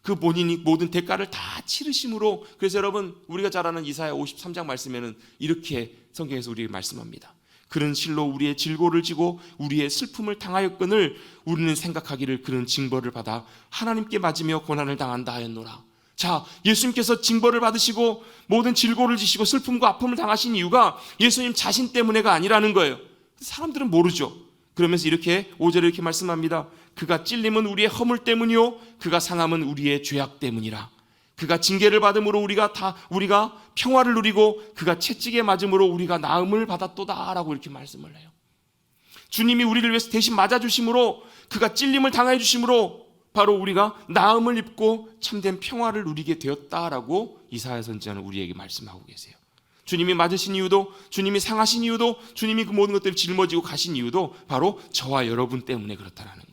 S1: 그 본인이 모든 대가를 다 치르심으로. 그래서 여러분, 우리가 잘 아는 이사야 53장 말씀에는 이렇게 성경에서 우리에게 말씀합니다. 그는 실로 우리의 질고를 지고 우리의 슬픔을 당하였거늘 우리는 생각하기를 그는 징벌을 받아 하나님께 맞으며 고난을 당한다 하였노라. 자, 예수님께서 징벌을 받으시고 모든 질고를 지시고 슬픔과 아픔을 당하신 이유가 예수님 자신 때문에가 아니라는 거예요. 사람들은 모르죠. 그러면서 이렇게 5절에 이렇게 말씀합니다. 그가 찔림은 우리의 허물 때문이요 그가 상함은 우리의 죄악 때문이라. 그가 징계를 받음으로 우리가 평화를 누리고 그가 채찍에 맞음으로 우리가 나음을 받았도다라고 이렇게 말씀을 해요. 주님이 우리를 위해서 대신 맞아주심으로, 그가 찔림을 당해 주심으로 바로 우리가 나음을 입고 참된 평화를 누리게 되었다라고 이사야 선지자는 우리에게 말씀하고 계세요. 주님이 맞으신 이유도, 주님이 상하신 이유도, 주님이 그 모든 것들을 짊어지고 가신 이유도 바로 저와 여러분 때문에 그렇다는 거예요.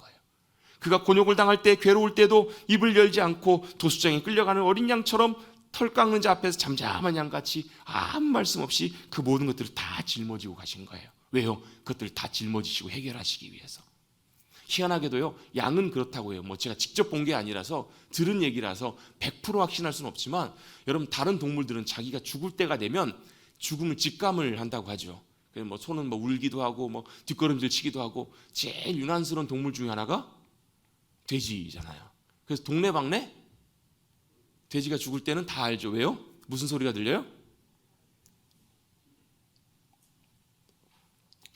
S1: 그가 곤욕을 당할 때, 괴로울 때도 입을 열지 않고 도수장에 끌려가는 어린 양처럼 털 깎는 자 앞에서 잠잠한 양같이 아무 말씀 없이 그 모든 것들을 다 짊어지고 가신 거예요. 왜요? 그것들을 다 짊어지시고 해결하시기 위해서. 희한하게도요, 양은 그렇다고 해요. 뭐 제가 직접 본 게 아니라서 들은 얘기라서 100% 확신할 수는 없지만, 여러분, 다른 동물들은 자기가 죽을 때가 되면 죽음을 직감을 한다고 하죠. 그래서 뭐 소는 뭐 울기도 하고 뭐 뒷걸음질 치기도 하고, 제일 유난스러운 동물 중에 하나가 돼지잖아요. 그래서 동네방네 돼지가 죽을 때는 다 알죠. 왜요? 무슨 소리가 들려요?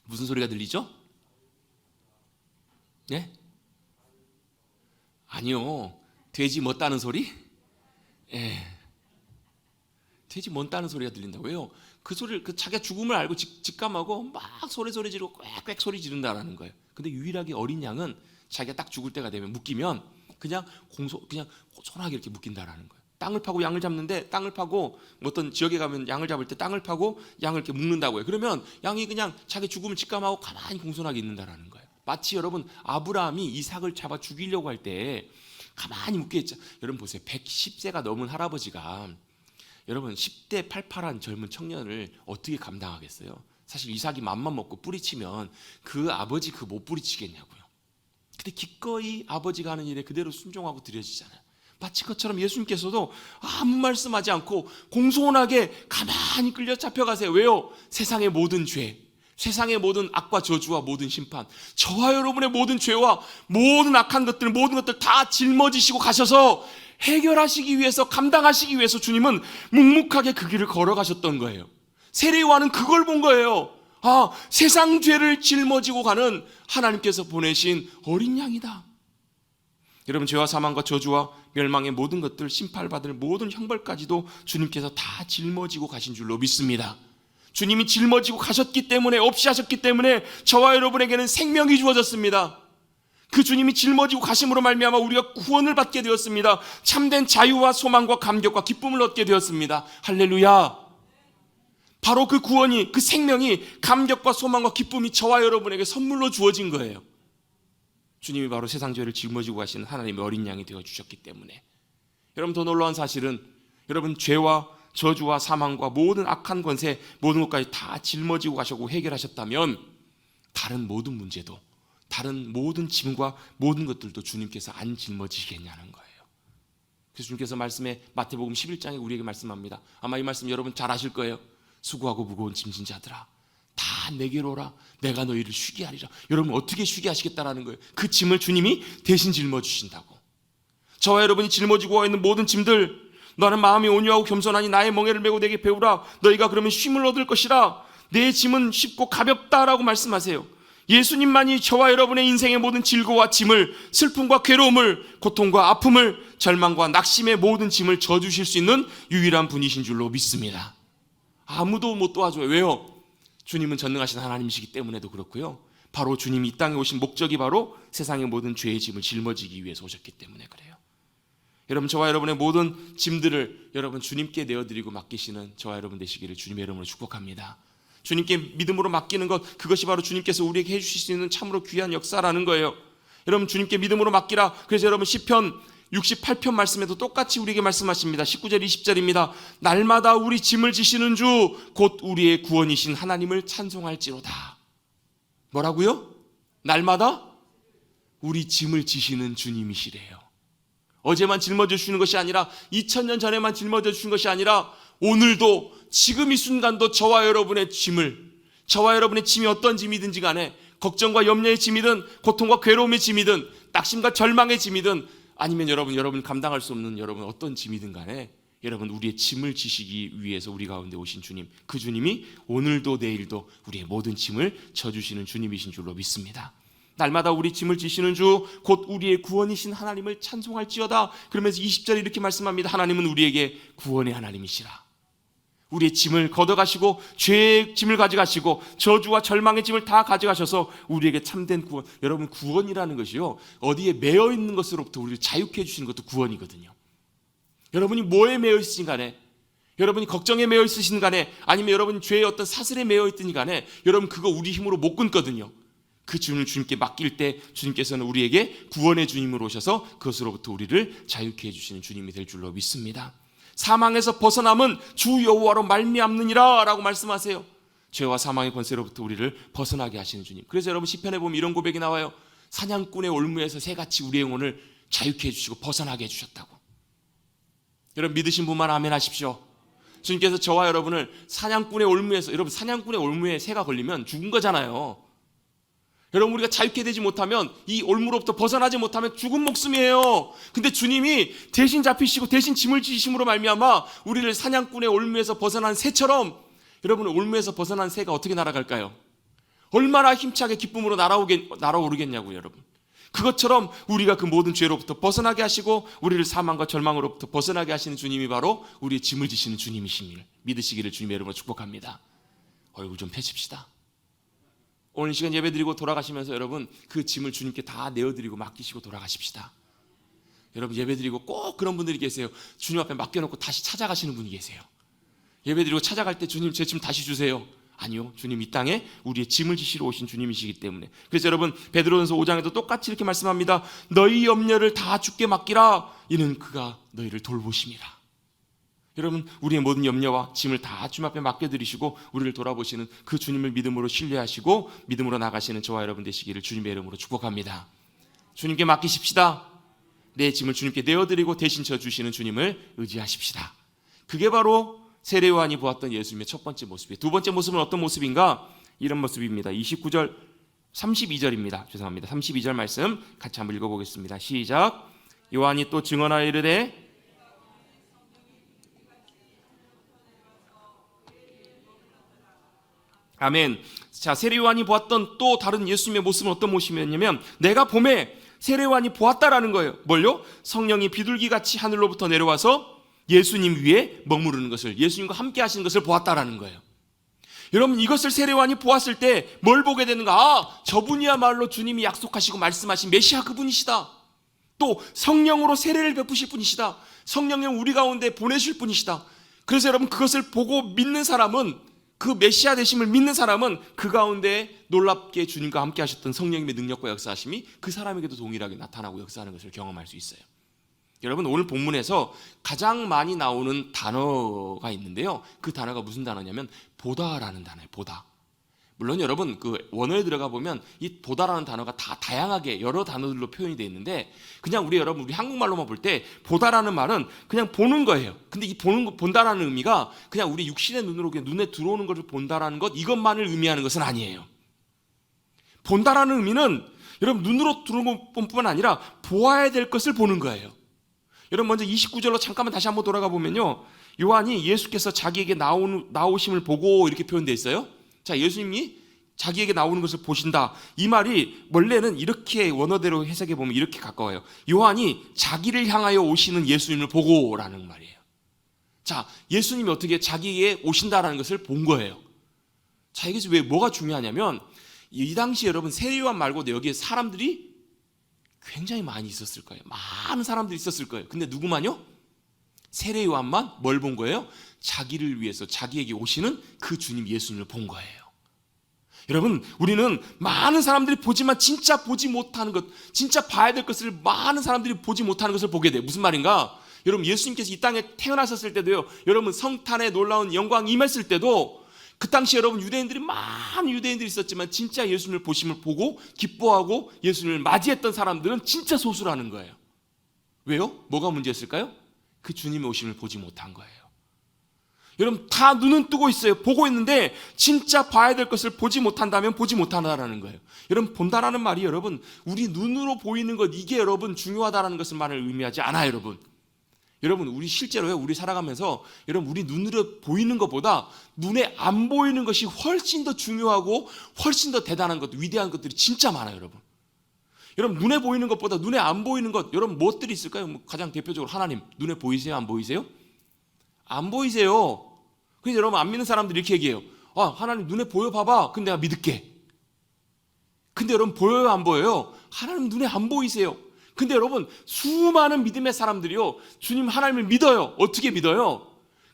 S1: 무슨 소리가 들리죠? 네? 아니요. 돼지 멋다는 소리? 예. 돼지 멋다는 소리가 들린다고. 왜요? 그 소리를, 자기가 죽음을 알고 직감하고 막 소리 지르고 꽥꽥 소리 지른다라는 거예요. 근데 유일하게 어린 양은 자기가 딱 죽을 때가 되면 묶이면 그냥 고소하게 이렇게 묶인다라는 거예요. 땅을 파고 양을 잡는데, 땅을 파고 어떤 지역에 가면 양을 잡을 때 땅을 파고 양을 이렇게 묶는다고 해요. 그러면 양이 그냥 자기 죽음을 직감하고 가만히 공손하게 있는다라는 거예요. 마치 여러분, 아브라함이 이삭을 잡아 죽이려고 할 때 가만히 묶여 있죠. 여러분 보세요. 110세가 넘은 할아버지가 여러분 10대 팔팔한 젊은 청년을 어떻게 감당하겠어요? 사실 이삭이 맘만 먹고 뿌리치면 그 아버지 못 뿌리치겠냐고요. 근데 기꺼이 아버지가 하는 일에 그대로 순종하고 드려지잖아요. 마치 그것처럼 예수님께서도 아무 말씀하지 않고 공손하게 가만히 끌려 잡혀가세요. 왜요? 세상의 모든 죄, 세상의 모든 악과 저주와 모든 심판, 저와 여러분의 모든 죄와 모든 악한 것들, 모든 것들 다 짊어지시고 가셔서 해결하시기 위해서, 감당하시기 위해서 주님은 묵묵하게 그 길을 걸어가셨던 거예요. 세례요한은 그걸 본 거예요. 아, 세상 죄를 짊어지고 가는 하나님께서 보내신 어린 양이다. 여러분, 죄와 사망과 저주와 멸망의 모든 것들, 심판받을 모든 형벌까지도 주님께서 다 짊어지고 가신 줄로 믿습니다. 주님이 짊어지고 가셨기 때문에, 없이 하셨기 때문에 저와 여러분에게는 생명이 주어졌습니다. 그 주님이 짊어지고 가심으로 말미암아 우리가 구원을 받게 되었습니다. 참된 자유와 소망과 감격과 기쁨을 얻게 되었습니다. 할렐루야. 바로 그 구원이, 그 생명이, 감격과 소망과 기쁨이 저와 여러분에게 선물로 주어진 거예요. 주님이 바로 세상 죄를 짊어지고 가시는 하나님의 어린 양이 되어주셨기 때문에. 여러분, 더 놀라운 사실은 여러분, 죄와 저주와 사망과 모든 악한 권세, 모든 것까지 다 짊어지고 가셨고 해결하셨다면 다른 모든 문제도, 다른 모든 짐과 모든 것들도 주님께서 안 짊어지시겠냐는 거예요. 그래서 주님께서 말씀에 마태복음 11장에 우리에게 말씀합니다. 아마 이 말씀 여러분 잘 아실 거예요. 수고하고 무거운 짐진 자들아, 다 내게로 오라, 내가 너희를 쉬게 하리라. 여러분, 어떻게 쉬게 하시겠다라는 거예요? 그 짐을 주님이 대신 짊어주신다고. 저와 여러분이 짊어지고 있는 모든 짐들, 너는 마음이 온유하고 겸손하니 나의 멍에를 메고 내게 배우라. 너희가 그러면 쉼을 얻을 것이라. 내 짐은 쉽고 가볍다라고 말씀하세요. 예수님만이 저와 여러분의 인생의 모든 질고와 짐을, 슬픔과 괴로움을, 고통과 아픔을, 절망과 낙심의 모든 짐을 져주실 수 있는 유일한 분이신 줄로 믿습니다. 아무도 못 도와줘요. 왜요? 주님은 전능하신 하나님이시기 때문에도 그렇고요. 바로 주님이 이 땅에 오신 목적이 바로 세상의 모든 죄의 짐을 짊어지기 위해서 오셨기 때문에 그래요. 여러분, 저와 여러분의 모든 짐들을 여러분 주님께 내어드리고 맡기시는 저와 여러분 되시기를 주님의 이름으로 축복합니다. 주님께 믿음으로 맡기는 것, 그것이 바로 주님께서 우리에게 해주실 수 있는 참으로 귀한 역사라는 거예요. 여러분, 주님께 믿음으로 맡기라. 그래서 여러분, 시편 68편 말씀에도 똑같이 우리에게 말씀하십니다. 19절 20절입니다. 날마다 우리 짐을 지시는 주 곧 우리의 구원이신 하나님을 찬송할지로다. 뭐라고요? 날마다 우리 짐을 지시는 주님이시래요. 어제만 짊어져 주시는 것이 아니라 2000년 전에만 짊어져 주신 것이 아니라 오늘도, 지금 이 순간도 저와 여러분의 짐을, 저와 여러분의 짐이 어떤 짐이든지 간에, 걱정과 염려의 짐이든 고통과 괴로움의 짐이든 낙심과 절망의 짐이든 아니면 여러분 감당할 수 없는 여러분 어떤 짐이든 간에 여러분, 우리의 짐을 지시기 위해서 우리 가운데 오신 주님, 그 주님이 오늘도 내일도 우리의 모든 짐을 져주시는 주님이신 줄로 믿습니다. 날마다 우리 짐을 지시는 주 곧 우리의 구원이신 하나님을 찬송할지어다. 그러면서 20절에 이렇게 말씀합니다. 하나님은 우리에게 구원의 하나님이시라. 우리의 짐을 걷어가시고 죄의 짐을 가져가시고 저주와 절망의 짐을 다 가져가셔서 우리에게 참된 구원. 여러분, 구원이라는 것이요, 어디에 매여 있는 것으로부터 우리를 자유케 해주시는 것도 구원이거든요. 여러분이 뭐에 매여 있으신 간에, 여러분이 걱정에 매여 있으신 간에, 아니면 여러분이 죄의 어떤 사슬에 매여 있든 간에 여러분 그거 우리 힘으로 못 끊거든요. 그 주님을 주님께 맡길 때 주님께서는 우리에게 구원의 주님으로 오셔서 그것으로부터 우리를 자유케 해주시는 주님이 될 줄로 믿습니다. 사망에서 벗어남은 주 여호와로 말미암느니라 라고 말씀하세요. 죄와 사망의 권세로부터 우리를 벗어나게 하시는 주님. 그래서 여러분, 시편에 보면 이런 고백이 나와요. 사냥꾼의 올무에서 새같이 우리의 영혼을 자유케 해주시고 벗어나게 해주셨다고. 여러분, 믿으신 분만 아멘 하십시오. 주님께서 저와 여러분을 사냥꾼의 올무에서, 여러분, 사냥꾼의 올무에 새가 걸리면 죽은 거잖아요. 여러분, 우리가 자유케 되지 못하면, 이 올무로부터 벗어나지 못하면 죽은 목숨이에요. 근데 주님이 대신 잡히시고 대신 짐을 지심으로 말미암아 우리를 사냥꾼의 올무에서 벗어난 새처럼, 여러분, 올무에서 벗어난 새가 어떻게 날아갈까요? 얼마나 힘차게 기쁨으로 날아오르겠냐고요, 여러분. 그것처럼 우리가 그 모든 죄로부터 벗어나게 하시고 우리를 사망과 절망으로부터 벗어나게 하시는 주님이 바로 우리의 짐을 지시는 주님이심을 믿으시기를 주님의 이름으로 축복합니다. 얼굴 좀 펴십시다. 오늘 시간 예배드리고 돌아가시면서 여러분, 그 짐을 주님께 다 내어드리고 맡기시고 돌아가십시다. 여러분, 예배드리고 꼭 그런 분들이 계세요. 주님 앞에 맡겨놓고 다시 찾아가시는 분이 계세요. 예배드리고 찾아갈 때 주님, 제 짐 다시 주세요. 아니요, 주님 이 땅에 우리의 짐을 지시러 오신 주님이시기 때문에. 그래서 여러분, 베드로전서 5장에도 똑같이 이렇게 말씀합니다. 너희 염려를 다 주께 맡기라. 이는 그가 너희를 돌보심이라. 여러분, 우리의 모든 염려와 짐을 다 주님 앞에 맡겨드리시고 우리를 돌아보시는 그 주님을 믿음으로 신뢰하시고 믿음으로 나가시는 저와 여러분 되시기를 주님의 이름으로 축복합니다. 주님께 맡기십시다. 내 짐을 주님께 내어드리고 대신 져주시는 주님을 의지하십시다. 그게 바로 세례 요한이 보았던 예수님의 첫 번째 모습이에요. 두 번째 모습은 어떤 모습인가? 이런 모습입니다. 29절, 32절입니다. 죄송합니다. 32절 말씀 같이 한번 읽어보겠습니다. 시작. 요한이 또 증언하여 이르되 아멘. 자, 세례 요한이 보았던 또 다른 예수님의 모습은 어떤 모습이었냐면, 내가 봄에 세례요한이 보았다라는 거예요. 뭘요? 성령이 비둘기같이 하늘로부터 내려와서 예수님 위에 머무르는 것을, 예수님과 함께 하시는 것을 보았다라는 거예요. 여러분, 이것을 세례요한이 보았을 때 뭘 보게 되는가? 아, 저분이야말로 주님이 약속하시고 말씀하신 메시아 그분이시다. 또 성령으로 세례를 베푸실 분이시다. 성령을 우리 가운데 보내실 분이시다. 그래서 여러분, 그것을 보고 믿는 사람은, 그 메시아 되심을 믿는 사람은 그 가운데 놀랍게 주님과 함께 하셨던 성령님의 능력과 역사하심이 그 사람에게도 동일하게 나타나고 역사하는 것을 경험할 수 있어요. 여러분, 오늘 본문에서 가장 많이 나오는 단어가 있는데요, 그 단어가 무슨 단어냐면 보다라는 단어예요. 보다. 물론 여러분, 그 원어에 들어가 보면 이 보다라는 단어가 다 다양하게 여러 단어들로 표현이 되어 있는데, 그냥 우리 한국말로만 볼 때 보다라는 말은 그냥 보는 거예요. 근데 이 본다라는 의미가 그냥 우리 육신의 눈으로 그냥 눈에 들어오는 것을 본다라는 것, 이것만을 의미하는 것은 아니에요. 본다라는 의미는 여러분, 눈으로 들어오는 것뿐만 아니라 보아야 될 것을 보는 거예요. 여러분, 먼저 29절로 잠깐만 다시 한번 돌아가 보면요, 요한이 예수께서 자기에게 나오심을 보고 이렇게 표현되어 있어요. 자, 예수님이 자기에게 나오는 것을 보신다. 이 말이 원래는 이렇게 원어대로 해석해 보면 이렇게 가까워요. 요한이 자기를 향하여 오시는 예수님을 보고라는 말이에요. 자, 예수님이 어떻게 자기에게 오신다라는 것을 본 거예요. 자, 여기서 왜 뭐가 중요하냐면, 이 당시 여러분, 세례요한 말고도 여기에 사람들이 굉장히 많이 있었을 거예요. 많은 사람들이 있었을 거예요. 근데 누구만요? 세례요한만 뭘 본 거예요? 자기를 위해서 자기에게 오시는 그 주님 예수님을 본 거예요. 여러분, 우리는 많은 사람들이 보지만 진짜 보지 못하는 것, 진짜 봐야 될 것을 많은 사람들이 보지 못하는 것을 보게 돼요. 무슨 말인가? 여러분, 예수님께서 이 땅에 태어나셨을 때도요, 여러분 성탄의 놀라운 영광이 임했을 때도 그 당시 여러분 많은 유대인들이 있었지만 진짜 예수님을 보심을 보고 기뻐하고 예수님을 맞이했던 사람들은 진짜 소수라는 거예요. 왜요? 뭐가 문제였을까요? 그 주님의 오심을 보지 못한 거예요. 여러분, 다 눈은 뜨고 있어요. 보고 있는데 진짜 봐야 될 것을 보지 못한다면 보지 못한다라는 거예요. 여러분, 본다라는 말이 여러분 우리 눈으로 보이는 것, 이게 여러분 중요하다라는 것을 말을 의미하지 않아요. 여러분, 우리 실제로요, 우리 살아가면서 여러분 우리 눈으로 보이는 것보다 눈에 안 보이는 것이 훨씬 더 중요하고 훨씬 더 대단한 것, 위대한 것들이 진짜 많아요. 여러분, 눈에 보이는 것보다 눈에 안 보이는 것, 여러분 무엇들이 있을까요? 가장 대표적으로 하나님, 눈에 보이세요? 안 보이세요? 안 보이세요. 그래서 여러분, 안 믿는 사람들이 이렇게 얘기해요. 아, 하나님 눈에 보여봐봐. 근데 내가 믿을게. 근데 여러분, 보여요? 안 보여요? 하나님 눈에 안 보이세요. 근데 여러분, 수많은 믿음의 사람들이요, 주님 하나님을 믿어요. 어떻게 믿어요?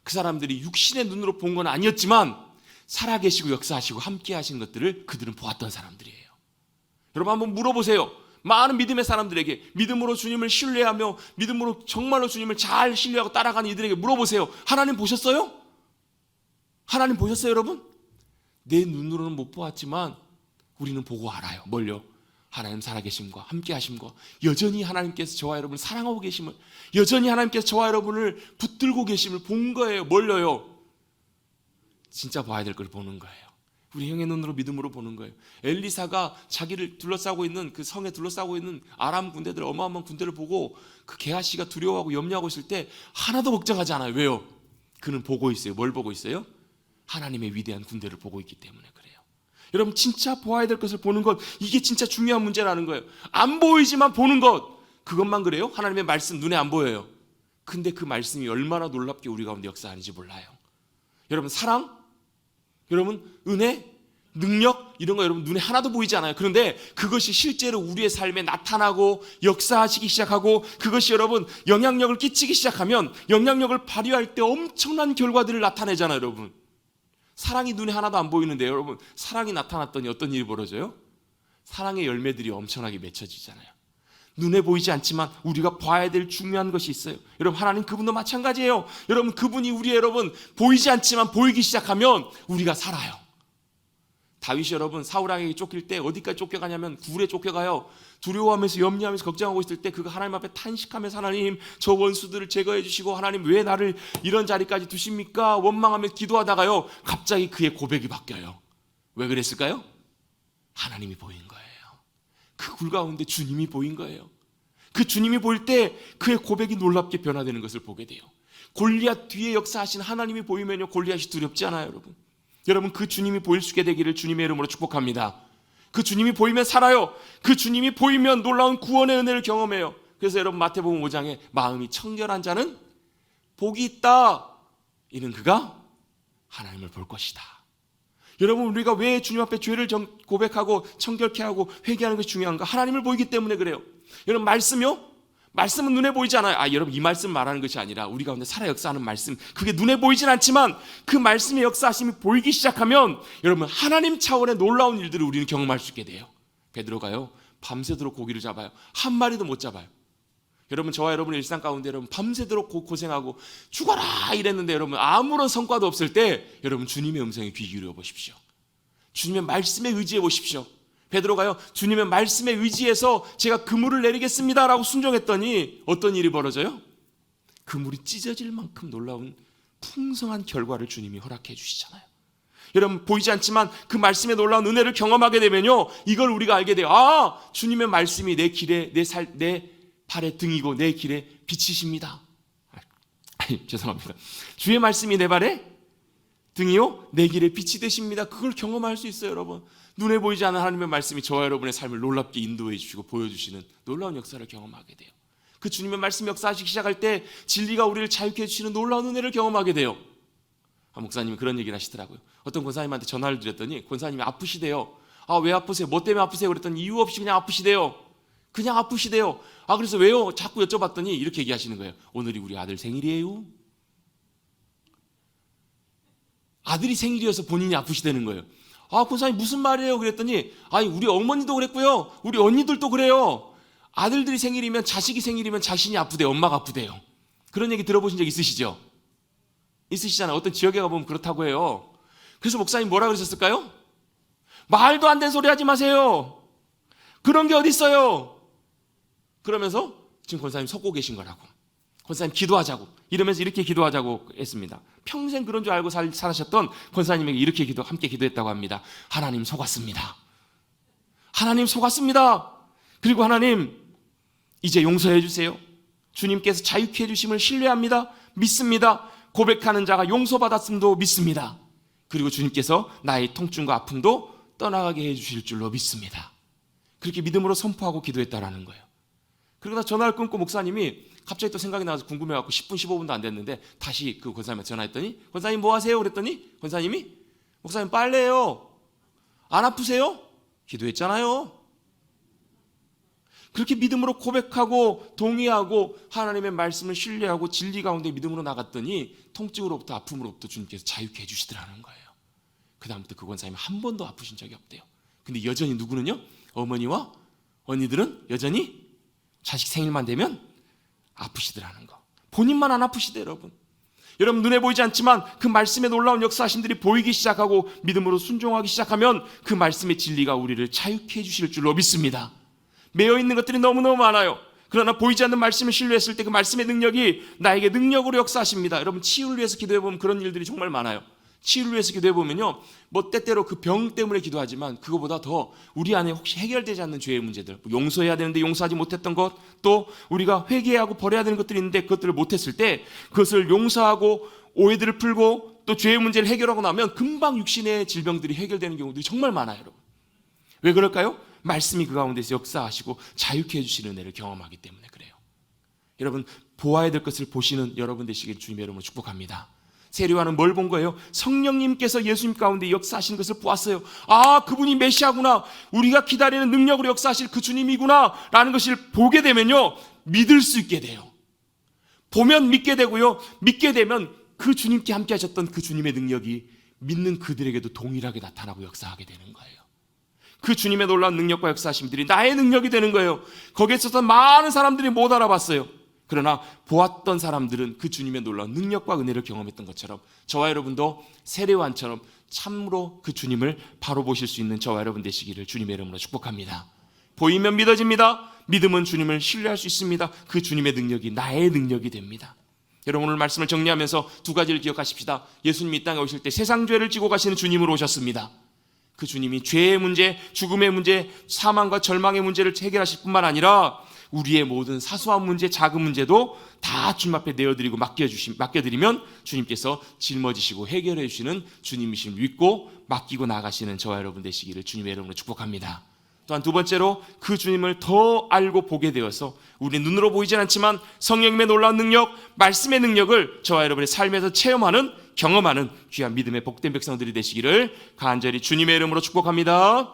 S1: 그 사람들이 육신의 눈으로 본 건 아니었지만 살아계시고 역사하시고 함께 하신 것들을 그들은 보았던 사람들이에요. 여러분, 한번 물어보세요. 많은 믿음의 사람들에게, 믿음으로 주님을 신뢰하며 믿음으로 정말로 주님을 잘 신뢰하고 따라가는 이들에게 물어보세요. 하나님 보셨어요? 하나님 보셨어요, 여러분? 내 눈으로는 못 보았지만 우리는 보고 알아요. 뭘요? 하나님 살아계심과 함께 하심과 여전히 하나님께서 저와 여러분을 사랑하고 계심을, 여전히 하나님께서 저와 여러분을 붙들고 계심을 본 거예요. 뭘요? 진짜 봐야 될 걸 보는 거예요. 우리 형의 눈으로 믿음으로 보는 거예요. 엘리사가 자기를 둘러싸고 있는 그 성에 둘러싸고 있는 아람 군대들, 어마어마한 군대를 보고 그 게하시가 두려워하고 염려하고 있을 때 하나도 걱정하지 않아요. 왜요? 그는 보고 있어요. 뭘 보고 있어요? 하나님의 위대한 군대를 보고 있기 때문에 그래요. 여러분, 진짜 보아야 될 것을 보는 것, 이게 진짜 중요한 문제라는 거예요. 안 보이지만 보는 것, 그것만 그래요? 하나님의 말씀 눈에 안 보여요. 근데 그 말씀이 얼마나 놀랍게 우리 가운데 역사하는지 몰라요. 여러분, 사랑, 여러분 은혜, 능력, 이런 거 여러분 눈에 하나도 보이지 않아요. 그런데 그것이 실제로 우리의 삶에 나타나고 역사하시기 시작하고, 그것이 여러분 영향력을 끼치기 시작하면 영향력을 발휘할 때 엄청난 결과들을 나타내잖아요. 여러분, 사랑이 눈에 하나도 안 보이는데 여러분, 사랑이 나타났더니 어떤 일이 벌어져요? 사랑의 열매들이 엄청나게 맺혀지잖아요. 눈에 보이지 않지만 우리가 봐야 될 중요한 것이 있어요. 여러분, 하나님 그분도 마찬가지예요. 여러분, 그분이 우리 여러분 보이지 않지만 보이기 시작하면 우리가 살아요. 다윗이 여러분 사울왕에게 쫓길 때 어디까지 쫓겨가냐면 굴에 쫓겨가요. 두려워하면서 염려하면서 걱정하고 있을 때 그가 하나님 앞에 탄식하면서, 하나님 저 원수들을 제거해 주시고 하나님 왜 나를 이런 자리까지 두십니까? 원망하며 기도하다가요, 갑자기 그의 고백이 바뀌어요. 왜 그랬을까요? 하나님이 보인 거예요. 그 굴 가운데 주님이 보인 거예요. 그 주님이 보일 때 그의 고백이 놀랍게 변화되는 것을 보게 돼요. 골리앗 뒤에 역사하신 하나님이 보이면요, 골리앗이 두렵지 않아요. 여러분, 그 주님이 보일 수 있게 되기를 주님의 이름으로 축복합니다. 그 주님이 보이면 살아요. 그 주님이 보이면 놀라운 구원의 은혜를 경험해요. 그래서 여러분 마태복음 5장에 마음이 청결한 자는 복이 있다. 이는 그가 하나님을 볼 것이다. 여러분 우리가 왜 주님 앞에 죄를 고백하고 청결케 하고 회개하는 것이 중요한가? 하나님을 보이기 때문에 그래요. 여러분 말씀요? 말씀은 눈에 보이지 않아요. 여러분 이 말씀 말하는 것이 아니라 우리 가운데 살아 역사하는 말씀, 그게 눈에 보이진 않지만 그 말씀의 역사하심이 보이기 시작하면 여러분 하나님 차원의 놀라운 일들을 우리는 경험할 수 있게 돼요. 베드로가요 밤새도록 고기를 잡아요. 한 마리도 못 잡아요. 여러분 저와 여러분의 일상 가운데 여러분 밤새도록 고생하고 죽어라 이랬는데 여러분 아무런 성과도 없을 때 여러분 주님의 음성에 귀 기울여 보십시오. 주님의 말씀에 의지해 보십시오. 베드로가요 주님의 말씀에 의지해서 제가 그물을 내리겠습니다 라고 순종했더니 어떤 일이 벌어져요? 그물이 찢어질 만큼 놀라운 풍성한 결과를 주님이 허락해 주시잖아요. 여러분 보이지 않지만 그 말씀에 놀라운 은혜를 경험하게 되면요 이걸 우리가 알게 돼요. 주님의 말씀이 내 길에 내 발의 등이고 내 길에 빛이십니다. 죄송합니다. 주의 말씀이 내 발에 등이요 내 길에 빛이 되십니다. 그걸 경험할 수 있어요. 여러분 눈에 보이지 않는 하나님의 말씀이 저와 여러분의 삶을 놀랍게 인도해 주시고 보여주시는 놀라운 역사를 경험하게 돼요. 그 주님의 말씀 역사하시기 시작할 때 진리가 우리를 자유케 해주시는 놀라운 은혜를 경험하게 돼요. 목사님이 그런 얘기를 하시더라고요. 어떤 권사님한테 전화를 드렸더니 권사님이 아프시대요. 왜 아프세요? 뭐 때문에 아프세요? 그랬더니 이유 없이 그냥 아프시대요. 그냥 아프시대요. 그래서 왜요? 자꾸 여쭤봤더니 이렇게 얘기하시는 거예요. 오늘이 우리 아들 생일이에요. 아들이 생일이어서 본인이 아프시다는 거예요. 권사님 무슨 말이에요? 그랬더니 우리 어머니도 그랬고요. 우리 언니들도 그래요. 아들들이 생일이면 자식이 생일이면 자신이 아프대요. 엄마가 아프대요. 그런 얘기 들어보신 적 있으시죠? 있으시잖아요. 어떤 지역에 가보면 그렇다고 해요. 그래서 목사님 뭐라 그러셨을까요? 말도 안 되는 소리 하지 마세요. 그런 게 어디 있어요? 그러면서 지금 권사님 속고 계신 거라고. 권사님 기도하자고 이러면서 이렇게 기도하자고 했습니다. 평생 그런 줄 알고 살아셨던 권사님에게 이렇게 함께 기도했다고 합니다. 하나님 속았습니다. 하나님 속았습니다. 그리고 하나님 이제 용서해 주세요. 주님께서 자유케 해주심을 신뢰합니다. 믿습니다. 고백하는 자가 용서받았음도 믿습니다. 그리고 주님께서 나의 통증과 아픔도 떠나가게 해주실 줄로 믿습니다. 그렇게 믿음으로 선포하고 기도했다라는 거예요. 그러고 나 전화를 끊고 목사님이 갑자기 또 생각이 나서 궁금해갖고 10분 15분도 안 됐는데 다시 그 권사님한테 전화했더니 권사님 뭐 하세요? 그랬더니 권사님이 목사님 빨래요. 안 아프세요? 기도했잖아요. 그렇게 믿음으로 고백하고 동의하고 하나님의 말씀을 신뢰하고 진리 가운데 믿음으로 나갔더니 통증으로부터 아픔으로부터 주님께서 자유케 해주시더라는 거예요. 그 다음부터 그 권사님은 한 번도 아프신 적이 없대요. 근데 여전히 누구는요? 어머니와 언니들은 여전히 자식 생일만 되면 아프시더라는 거. 본인만 안 아프시대 여러분. 여러분 눈에 보이지 않지만 그 말씀의 놀라운 역사하심들이 보이기 시작하고 믿음으로 순종하기 시작하면 그 말씀의 진리가 우리를 자유케 해주실 줄로 믿습니다. 매여있는 것들이 너무너무 많아요. 그러나 보이지 않는 말씀을 신뢰했을 때 그 말씀의 능력이 나에게 능력으로 역사하십니다. 여러분 치유를 위해서 기도해보면 그런 일들이 정말 많아요. 치유를 위해서 기도해보면요 때때로 그 병 때문에 기도하지만 그거보다 더 우리 안에 혹시 해결되지 않는 죄의 문제들, 용서해야 되는데 용서하지 못했던 것, 또 우리가 회개하고 버려야 되는 것들이 있는데 그것들을 못했을 때 그것을 용서하고 오해들을 풀고 또 죄의 문제를 해결하고 나면 금방 육신의 질병들이 해결되는 경우들이 정말 많아요. 여러분 왜 그럴까요? 말씀이 그 가운데서 역사하시고 자유케 해주시는 은혜를 경험하기 때문에 그래요. 여러분 보아야 될 것을 보시는 여러분 되시길 주님의 이름으로 축복합니다. 세례요한은 뭘 본 거예요? 성령님께서 예수님 가운데 역사하시는 것을 보았어요. 그분이 메시아구나, 우리가 기다리는 능력으로 역사하실 그 주님이구나 라는 것을 보게 되면요 믿을 수 있게 돼요. 보면 믿게 되고요, 믿게 되면 그 주님께 함께 하셨던 그 주님의 능력이 믿는 그들에게도 동일하게 나타나고 역사하게 되는 거예요. 그 주님의 놀라운 능력과 역사하심들이 나의 능력이 되는 거예요. 거기에 있었던 많은 사람들이 못 알아봤어요. 그러나 보았던 사람들은 그 주님의 놀라운 능력과 은혜를 경험했던 것처럼 저와 여러분도 세례요한처럼 참으로 그 주님을 바로 보실 수 있는 저와 여러분 되시기를 주님의 이름으로 축복합니다. 보이면 믿어집니다. 믿음은 주님을 신뢰할 수 있습니다. 그 주님의 능력이 나의 능력이 됩니다. 여러분 오늘 말씀을 정리하면서 두 가지를 기억하십시다. 예수님이 이 땅에 오실 때 세상 죄를 지고 가시는 주님으로 오셨습니다. 그 주님이 죄의 문제, 죽음의 문제, 사망과 절망의 문제를 해결하실 뿐만 아니라 우리의 모든 사소한 문제, 작은 문제도 다 주님 앞에 내어드리고 맡겨드리면 주님께서 짊어지시고 해결해 주시는 주님이심을 믿고 맡기고 나가시는 저와 여러분 되시기를 주님의 이름으로 축복합니다. 또한 두 번째로 그 주님을 더 알고 보게 되어서 우리 눈으로 보이진 않지만 성령님의 놀라운 능력, 말씀의 능력을 저와 여러분의 삶에서 체험하는, 경험하는 귀한 믿음의 복된 백성들이 되시기를 간절히 주님의 이름으로 축복합니다.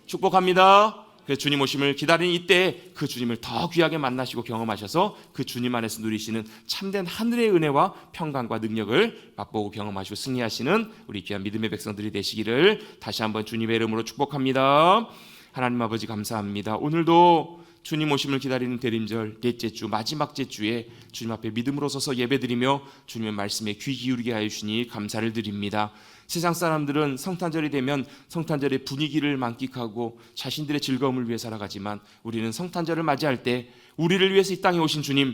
S1: 축복합니다. 그래서 주님 오심을 기다리는 이때 그 주님을 더 귀하게 만나시고 경험하셔서 그 주님 안에서 누리시는 참된 하늘의 은혜와 평강과 능력을 맛보고 경험하시고 승리하시는 우리 귀한 믿음의 백성들이 되시기를 다시 한번 주님의 이름으로 축복합니다. 하나님 아버지 감사합니다. 오늘도 주님 오심을 기다리는 대림절 넷째 주 마지막 제주에 주님 앞에 믿음으로 서서 예배드리며 주님의 말씀에 귀 기울이게 하여 주시니 감사를 드립니다. 세상 사람들은 성탄절이 되면 성탄절의 분위기를 만끽하고 자신들의 즐거움을 위해 살아가지만 우리는 성탄절을 맞이할 때 우리를 위해서 이 땅에 오신 주님,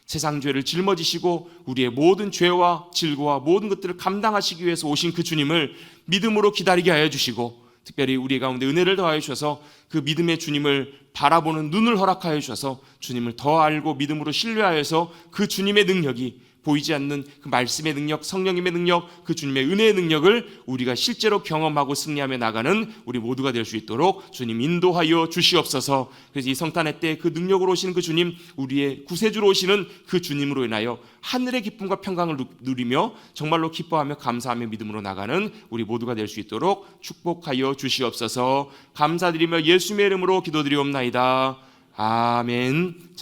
S1: 세상 죄를 짊어지시고 우리의 모든 죄와 질고와 모든 것들을 감당하시기 위해서 오신 그 주님을 믿음으로 기다리게 하여 주시고 특별히 우리 가운데 은혜를 더하여 주셔서 그 믿음의 주님을 바라보는 눈을 허락하여 주셔서 주님을 더 알고 믿음으로 신뢰하여서 그 주님의 능력이 보이지 않는 그 말씀의 능력, 성령님의 능력, 그 주님의 은혜의 능력을 우리가 실제로 경험하고 승리하며 나가는 우리 모두가 될 수 있도록 주님 인도하여 주시옵소서. 그래서 이 성탄의 때 그 능력으로 오시는 그 주님, 우리의 구세주로 오시는 그 주님으로 인하여 하늘의 기쁨과 평강을 누리며 정말로 기뻐하며 감사하며 믿음으로 나가는 우리 모두가 될 수 있도록 축복하여 주시옵소서. 감사드리며 예수님의 이름으로 기도드리옵나이다. 아멘.